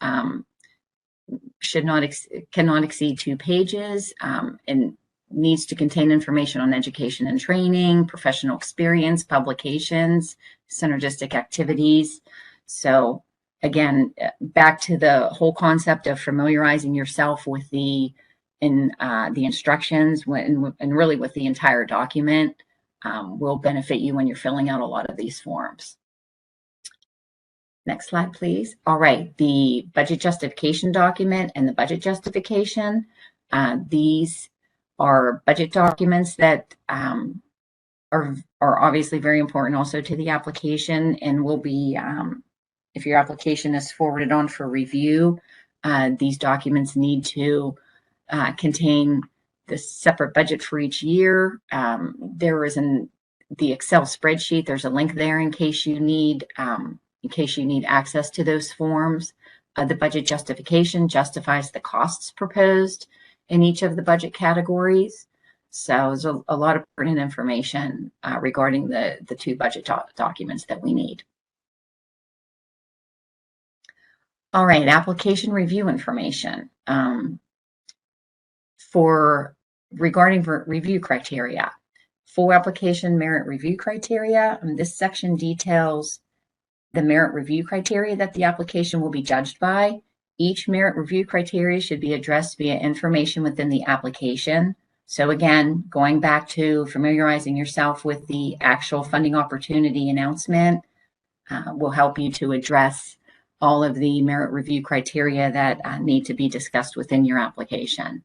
Cannot exceed 2 pages, and needs to contain information on education and training, professional experience, publications, synergistic activities. So again, back to the whole concept of familiarizing yourself with the instructions and really with the entire document will benefit you when you're filling out a lot of these forms. Next slide, please. All right, the budget justification document and the budget justification. These are budget documents that are obviously very important also to the application, and will be, if your application is forwarded on for review, these documents need to contain separate budget for each year. There is the Excel spreadsheet. There's a link there in case you need access to those forms. The budget justification justifies the costs proposed in each of the budget categories. So there's a lot of pertinent information regarding the two budget documents that we need. All right, application review information. Regarding review criteria. Full application merit review criteria. This section details the merit review criteria that the application will be judged by. Each merit review criteria should be addressed via information within the application. So again, going back to familiarizing yourself with the actual funding opportunity announcement will help you to address all of the merit review criteria that need to be discussed within your application.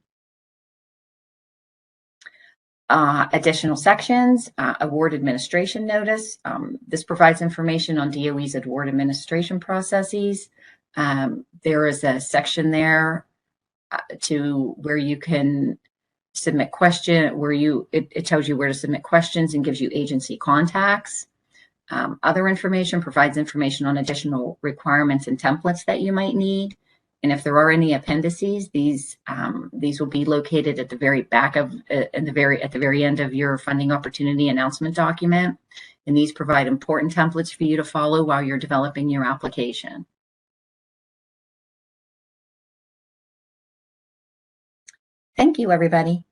Additional sections, award administration notice. This provides information on DOE's award administration processes. There is a section there to where you can submit it tells you where to submit questions and gives you agency contacts. Other information provides information on additional requirements and templates that you might need. And if there are any appendices, these will be located at the very back of, at the very end of your funding opportunity announcement document. And these provide important templates for you to follow while you're developing your application. Thank you, everybody.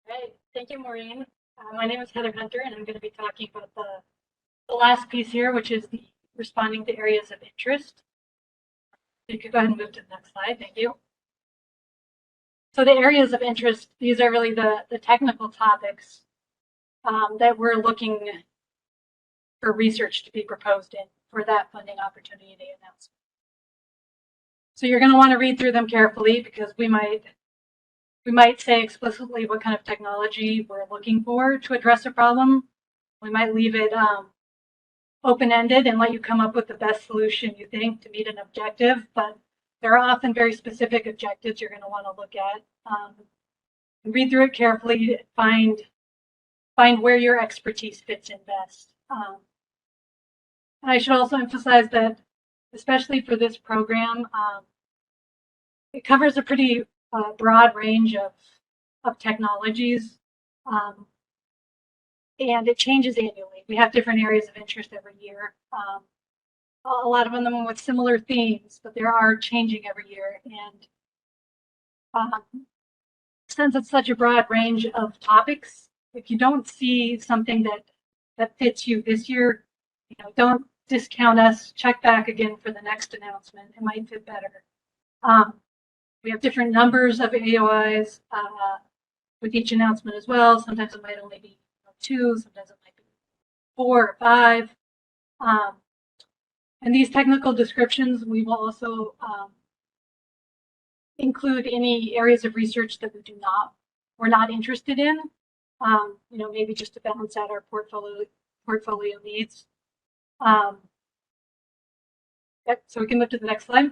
Right. Thank you, Maureen. My name is Heather Hunter, and I'm going to be talking about the last piece here, which is the responding to areas of interest. You could go ahead and move to the next slide. Thank you. So the areas of interest, these are really the technical topics that we're looking for research to be proposed in for that funding opportunity announcement. So you're going to want to read through them carefully because we might say explicitly what kind of technology we're looking for to address a problem. We might leave it open-ended and let you come up with the best solution you think to meet an objective, but there are often very specific objectives you're going to want to look at. Read through it carefully, find where your expertise fits in best. And I should also emphasize that, especially for this program, it covers a pretty broad range of technologies, and it changes annually. We have different areas of interest every year. A lot of them with similar themes, but they are changing every year. And since it's such a broad range of topics, if you don't see something that fits you this year, don't discount us. Check back again for the next announcement. It might fit better. We have different numbers of AOIs with each announcement as well. Sometimes it might only be 2, sometimes it might be 4 or 5. And these technical descriptions, we will also include any areas of research that we're not interested in. Maybe just to balance out our portfolio needs. So we can move to the next slide.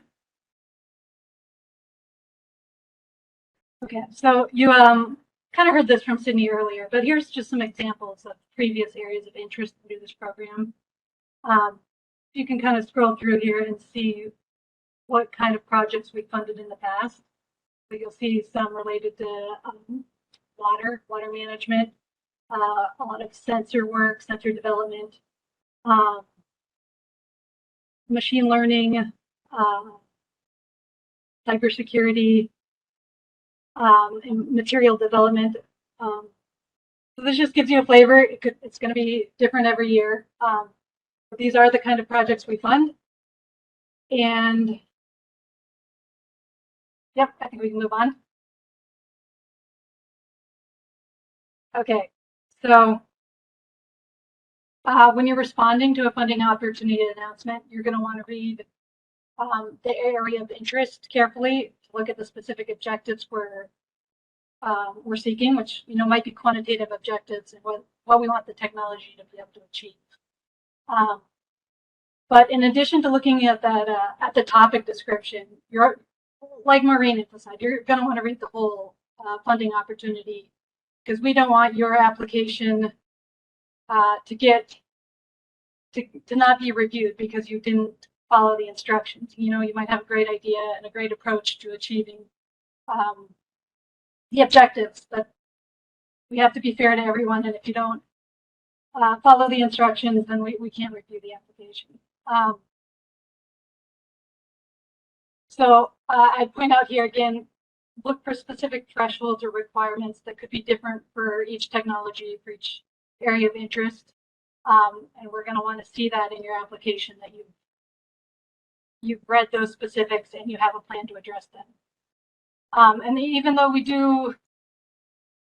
Okay, so you kind of heard this from Sydney earlier, but here's just some examples of previous areas of interest through this program. You can kind of scroll through here and see what kind of projects we funded in the past. So you'll see some related to water management, a lot of sensor work, sensor development, machine learning, cybersecurity, and material development. So this just gives you a flavor. It's going to be different every year. These are the kind of projects we fund. And yep, I think we can move on. Okay, so when you're responding to a funding opportunity announcement, you're going to want to read the area of interest carefully to look at the specific objectives we're seeking, which might be quantitative objectives and what we want the technology to be able to achieve. But in addition to looking at that at the topic description, like Maureen emphasized, you're going to want to read the whole funding opportunity, because we don't want your application to not be reviewed because you didn't follow the instructions. You know, you might have a great idea and a great approach to achieving the objectives, but we have to be fair to everyone. And if you don't follow the instructions, then we can't review the application. So I'd point out here again, look for specific thresholds or requirements that could be different for each technology, for each area of interest. And we're going to want to see that in your application, that you've read those specifics and you have a plan to address them. And even though we do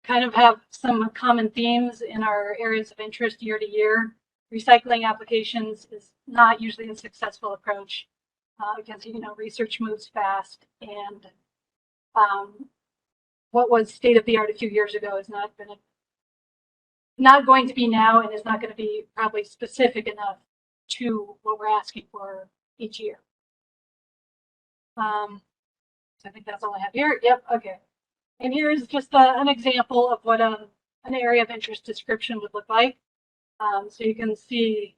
kind of have some common themes in our areas of interest year to year, recycling applications is not usually a successful approach because, you know, research moves fast, and what was state of the art a few years ago is not going to be now, and is not going to be probably specific enough to what we're asking for each year. So I think that's all I have here. Yep. Okay. And here's just an example of what an area of interest description would look like. So you can see,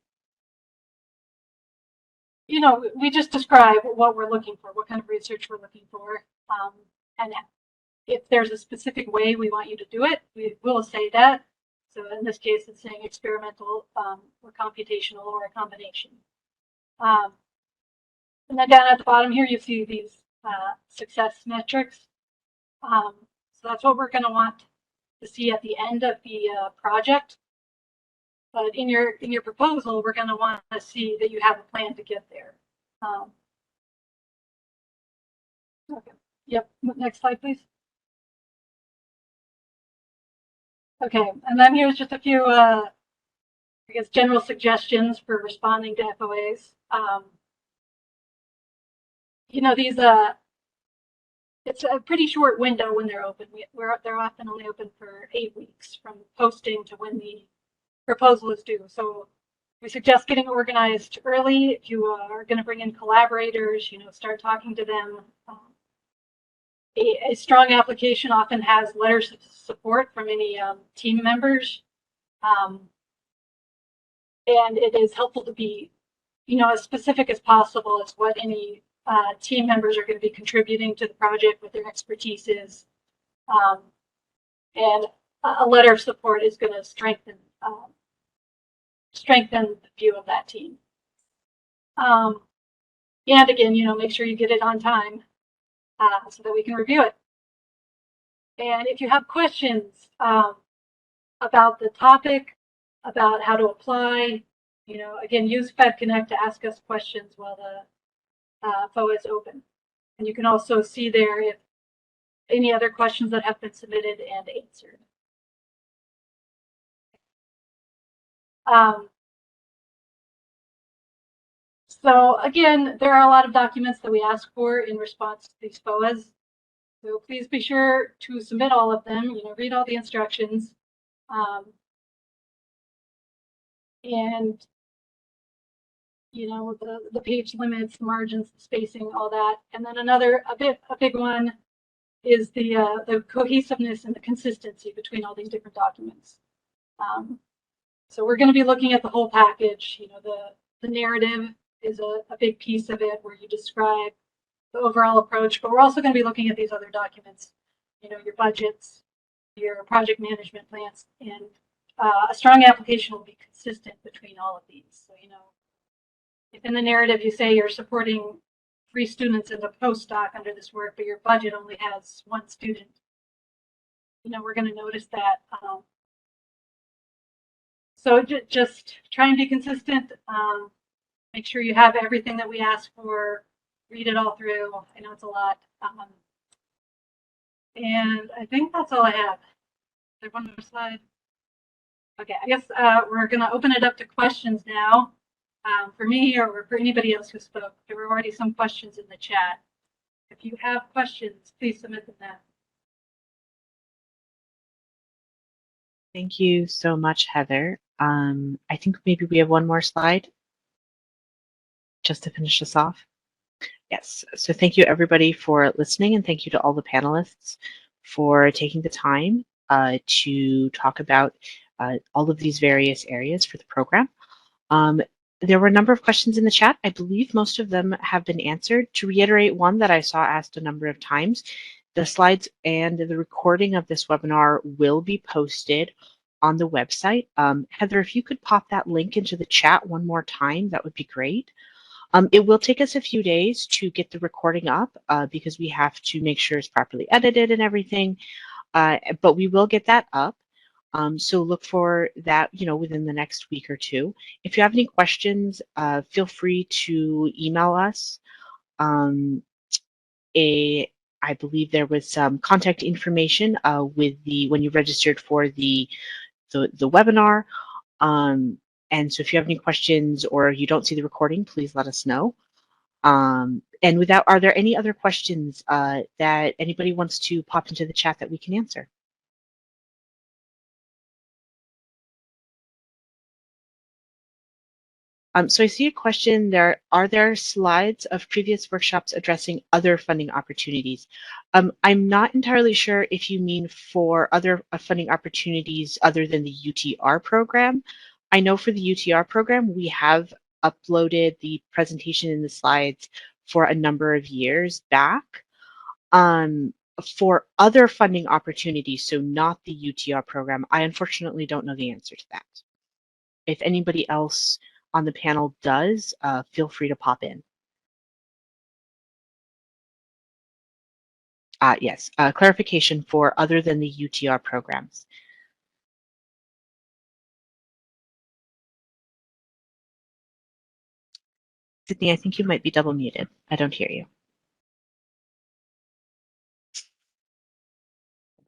you know, we just describe what we're looking for, what kind of research we're looking for. And if there's a specific way we want you to do it, we will say that. So in this case, it's saying experimental or computational or a combination. And then down at the bottom here, you see these success metrics. So that's what we're going to want to see at the end of the project. But in your proposal, we're going to want to see that you have a plan to get there. Okay. Yep. Next slide, please. Okay. And then here's just a few, I guess, general suggestions for responding to FOAs. You know, these it's a pretty short window when they're open. They're often only open for 8 weeks from posting to when the proposal is due. So we suggest getting organized early. If you are going to bring in collaborators, you know, start talking to them. A strong application often has letters of support from any team members. And it is helpful to be, you know, as specific as possible as what any team members are going to be contributing to the project, what their expertise is. And a letter of support is going to strengthen the view of that team. And again, you know, make sure you get it on time so that we can review it. And if you have questions about the topic, about how to apply, you know, again, use Fedconnect to ask us questions while the Foas is open. And you can also see there if any other questions that have been submitted and answered. So again, there are a lot of documents that we ask for in response to these Foas. So please be sure to submit all of them, you know, read all the instructions. And, you know, the page limits, the margins, the spacing, all that. And then a big one is the cohesiveness and the consistency between all these different documents. So we're going to be looking at the whole package. You know, the narrative is a big piece of it, where you describe the overall approach, but we're also going to be looking at these other documents, you know, your budgets, your project management plans, and a strong application will be consistent between all of these. So, you know, if in the narrative you say you're supporting 3 students in the postdoc under this work, but your budget only has 1 student, you know, we're going to notice that. So just try and be consistent. Make sure you have everything that we ask for. Read it all through. I know it's a lot. And I think that's all I have. Is there one more slide? Okay, I guess we're going to open it up to questions now for me or for anybody else who spoke. There were already some questions in the chat. If you have questions, please submit them now. Thank you so much, Heather. I think maybe we have one more slide just to finish this off. Yes, so thank you everybody for listening, and thank you to all the panelists for taking the time to talk about all of these various areas for the program. There were a number of questions in the chat. I believe most of them have been answered. To reiterate one that I saw asked a number of times, the slides and the recording of this webinar will be posted on the website. Heather, if you could pop that link into the chat one more time, that would be great. It will take us a few days to get the recording up because we have to make sure it's properly edited and everything, but we will get that up. So look for that, within the next week or two. If you have any questions, feel free to email us. I believe there was some contact information with when you registered for the webinar. And so if you have any questions or you don't see the recording, please let us know. And without, are there any other questions that anybody wants to pop into the chat that we can answer? So I see a question there. Are there slides of previous workshops addressing other funding opportunities? I'm not entirely sure if you mean for other funding opportunities other than the UTR program. I know for the UTR program, we have uploaded the presentation in the slides for a number of years back. For other funding opportunities, so not the UTR program, I unfortunately don't know the answer to that. If anybody else on the panel does, feel free to pop in. Yes, clarification for other than the UTR programs. Sydney, I think you might be double muted. I don't hear you.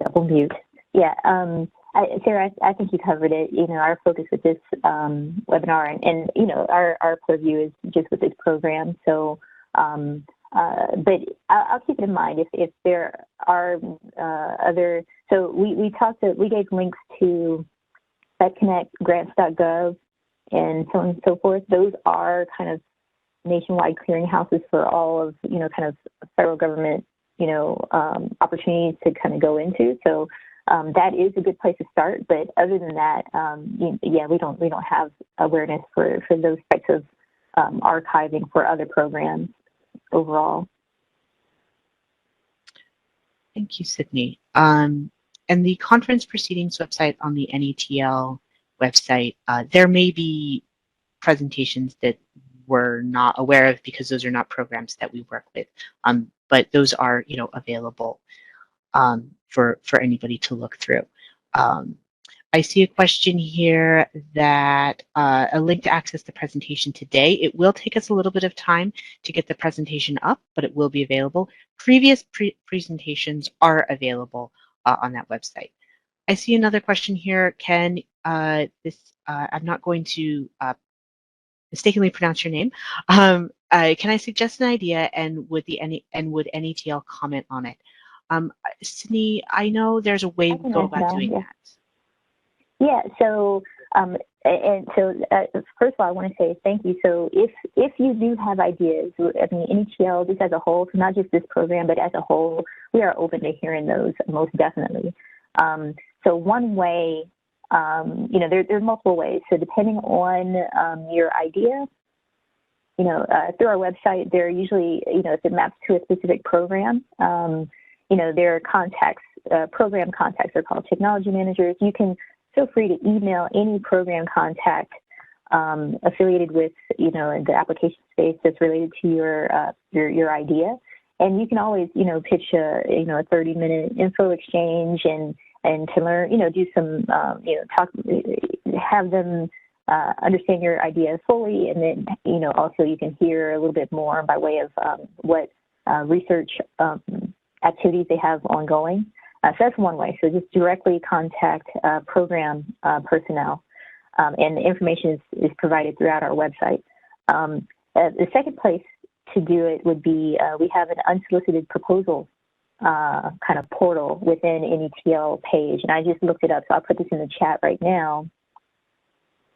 Double mute. Yeah, Sarah, I think you covered it. Our focus with this webinar and our purview is just with this program. So, but I'll keep it in mind if there are other. So we gave links to Fedconnect, grants.gov, and so on and so forth. Those are kind of nationwide clearinghouses for all of kind of federal government opportunities to kind of go into. So that is a good place to start. But other than that, yeah, we don't have awareness for those types of archiving for other programs overall. Thank you, Sydney. And the conference proceedings website on the NETL website, there may be presentations that we're not aware of because those are not programs that we work with. But those are, available for anybody to look through. I see a question here that a link to access the presentation today. It will take us a little bit of time to get the presentation up, but it will be available. Previous presentations are available on that website. I see another question here. Can I'm not going to mistakenly pronounce your name. Can I suggest an idea, and would NETL comment on it? Sydney, I know there's a way we go about doing that. Yeah. So, first of all, I want to say thank you. So, if you do have ideas, I mean, NETL just as a whole, so not just this program, but as a whole, we are open to hearing those most definitely. So, one way. There's multiple ways. So depending on your idea, through our website, there are usually, if it maps to a specific program, there are contacts, program contacts are called technology managers. You can feel free to email any program contact affiliated with, the application space that's related to your idea. And you can always, pitch a 30-minute info exchange and to learn, do some, talk, have them understand your idea fully, and then, also you can hear a little bit more by way of what research activities they have ongoing. So that's one way. So just directly contact program personnel, and the information is provided throughout our website. The second place to do it would be we have an unsolicited proposal kind of portal within NETL page, and I just looked it up, so I'll put this in the chat right now.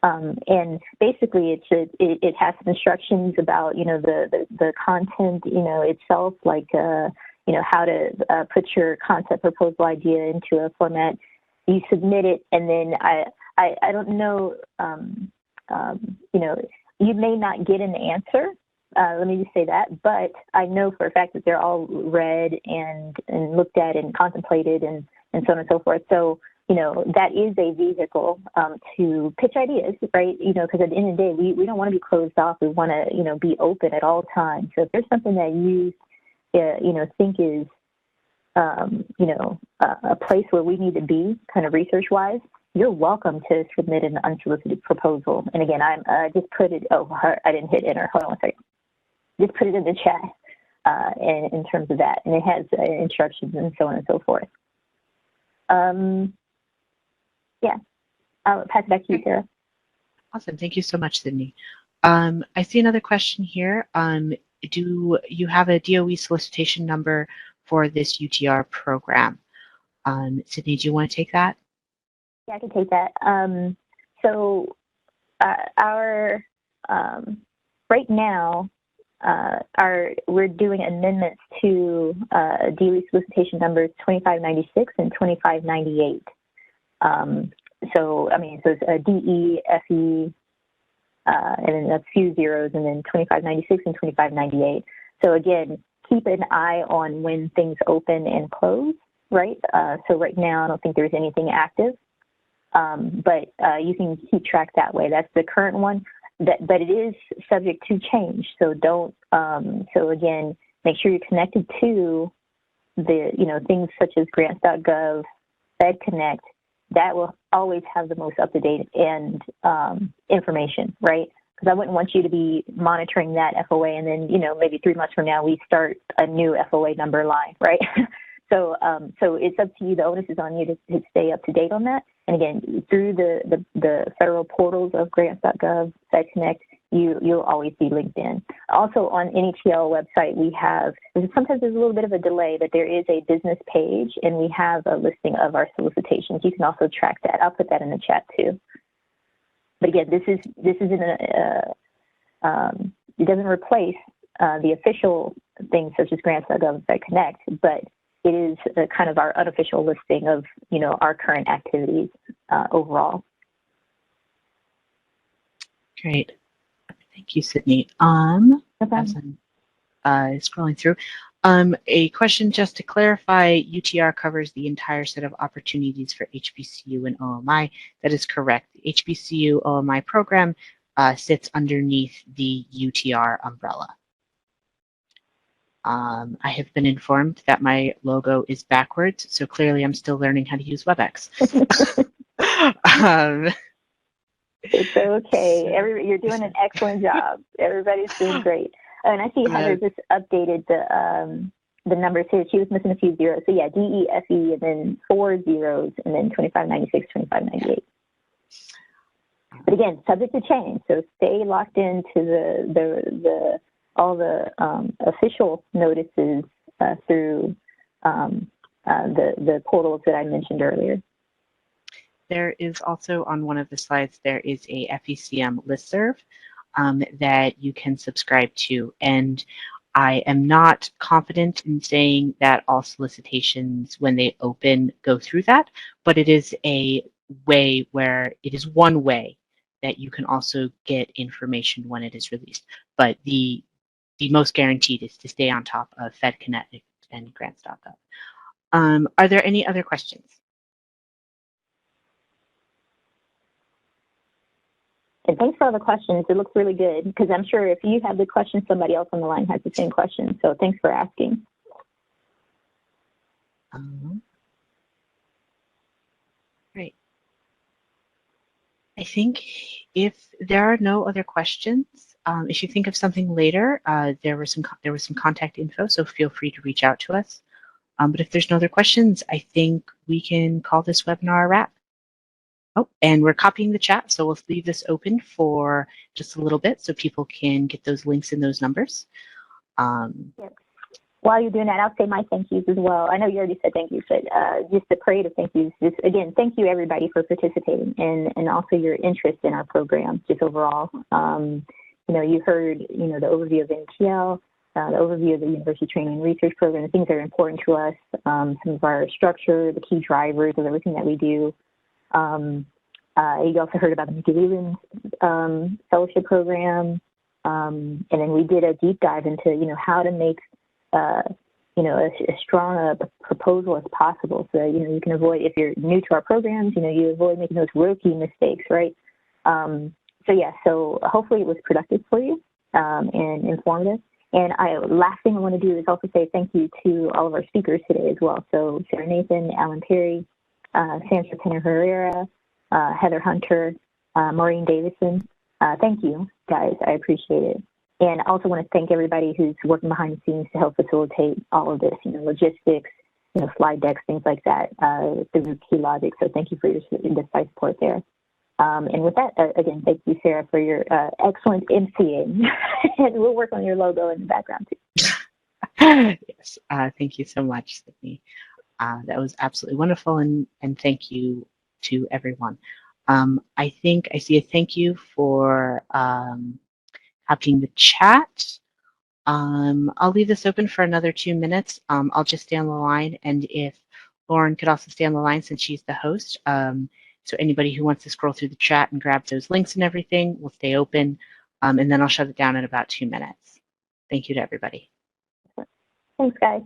And basically, it has some instructions about, you know, the content, you know, itself, like, you know, how to put your concept proposal idea into a format. You submit it, and then I don't know, you know, you may not get an answer. Let me just say that, but I know for a fact that they're all read and looked at and contemplated and so on and so forth. So, you know, that is a vehicle to pitch ideas, right? You know, because at the end of the day, we don't want to be closed off. We want to, you know, be open at all times. So if there's something that you, you know, think is, you know, a place where we need to be kind of research-wise, you're welcome to submit an unsolicited proposal. And again, I just put it, oh, I didn't hit enter. Hold on one second. Just put it in the chat in terms of that. And it has instructions and so on and so forth. Yeah, I'll pass it back to you, Sarah. Awesome. Thank you so much, Sydney. I see another question here. Do you have a DOE solicitation number for this UTR program? Sydney, do you want to take that? Yeah, I can take that. So our right now, we're doing amendments to DOE solicitation numbers 2596 and 2598. So, I mean, so it's a DE, FE, and then a few zeros, and then 2596 and 2598. So again, keep an eye on when things open and close, right? So right now, I don't think there's anything active, but you can keep track that way. That's the current one, but it is subject to change. So don't, so again, make sure you're connected to the, you know, things such as grants.gov, Fedconnect. That will always have the most up-to-date and information, right? Because I wouldn't want you to be monitoring that FOA and then, you know, maybe 3 months from now we start a new FOA number line, right? So it's up to you. The onus is on you to stay up to date on that. And again, through the federal portals of grants.gov, Fedconnect, you'll always be linked in. Also on NETL website, we have, sometimes there's a little bit of a delay, but there is a business page and we have a listing of our solicitations. You can also track that. I'll put that in the chat too. But again, this isn't it doesn't replace the official things such as grants.gov and Fedconnect, but it is kind of our unofficial listing of, you know, our current activities overall. Great. Thank you, Sydney. As I'm scrolling through, a question just to clarify, UTR covers the entire set of opportunities for HBCU and OMI. That is correct. The HBCU OMI program sits underneath the UTR umbrella. I have been informed that my logo is backwards, so clearly I'm still learning how to use WebEx. It's okay. You're doing an excellent job. Everybody's doing great. And I see Heather just updated the numbers here. She was missing a few zeros. So yeah, DE, FE, and then 4 zeros, and then 2596, 2598. But again, subject to change. So stay locked into all the official notices through the portals that I mentioned earlier. There is also on one of the slides, there is a Fvcm listserv that you can subscribe to. And I am not confident in saying that all solicitations, when they open, go through that, but it is a way where it is one way that you can also get information when it is released. But the most guaranteed is to stay on top of Fedconnect and grants.gov. Are there any other questions? And thanks for all the questions. It looks really good because I'm sure if you have the question, somebody else on the line has the same question. So thanks for asking. Great. I think if there are no other questions, if you think of something later, there was some contact info, so feel free to reach out to us. But if there's no other questions, I think we can call this webinar a wrap. Oh, and we're copying the chat, so we'll leave this open for just a little bit so people can get those links and those numbers. Yep. while you're doing that, I'll say my thank yous as well. I know you already said thank yous, but just a parade of thank yous. Just again, thank you everybody for participating and also your interest in our program, just overall. You know, you heard, you know, the overview of NTL, the overview of the University Training and Research Program, the things that are important to us, some of our structure, the key drivers of everything that we do. You also heard about the Leland fellowship program, and then we did a deep dive into, you know, how to make you know, as strong a proposal as possible, so that, you know, you can avoid, if you're new to our programs, you know, you avoid making those rookie mistakes, right? So yeah, so hopefully it was productive for you and informative. And last thing I want to do is also say thank you to all of our speakers today as well. So Sarah Nathan, Alan Perry, Sandra Pena-Herrera, Heather Hunter, Maureen Davison. Thank you, guys. I appreciate it. And I also want to thank everybody who's working behind the scenes to help facilitate all of this, you know, logistics, you know, slide decks, things like that, through Key Logic. So thank you for your support there. And with that, again, thank you, Sarah, for your excellent emceeing. And we'll work on your logo in the background, too. Yes, thank you so much, Sydney. That was absolutely wonderful, and thank you to everyone. I think I see a thank you for happening the chat. I'll leave this open for another 2 minutes. I'll just stay on the line, and if Lauren could also stay on the line since she's the host. So anybody who wants to scroll through the chat and grab those links and everything will stay open, and then I'll shut it down in about 2 minutes. Thank you to everybody. Thanks, guys.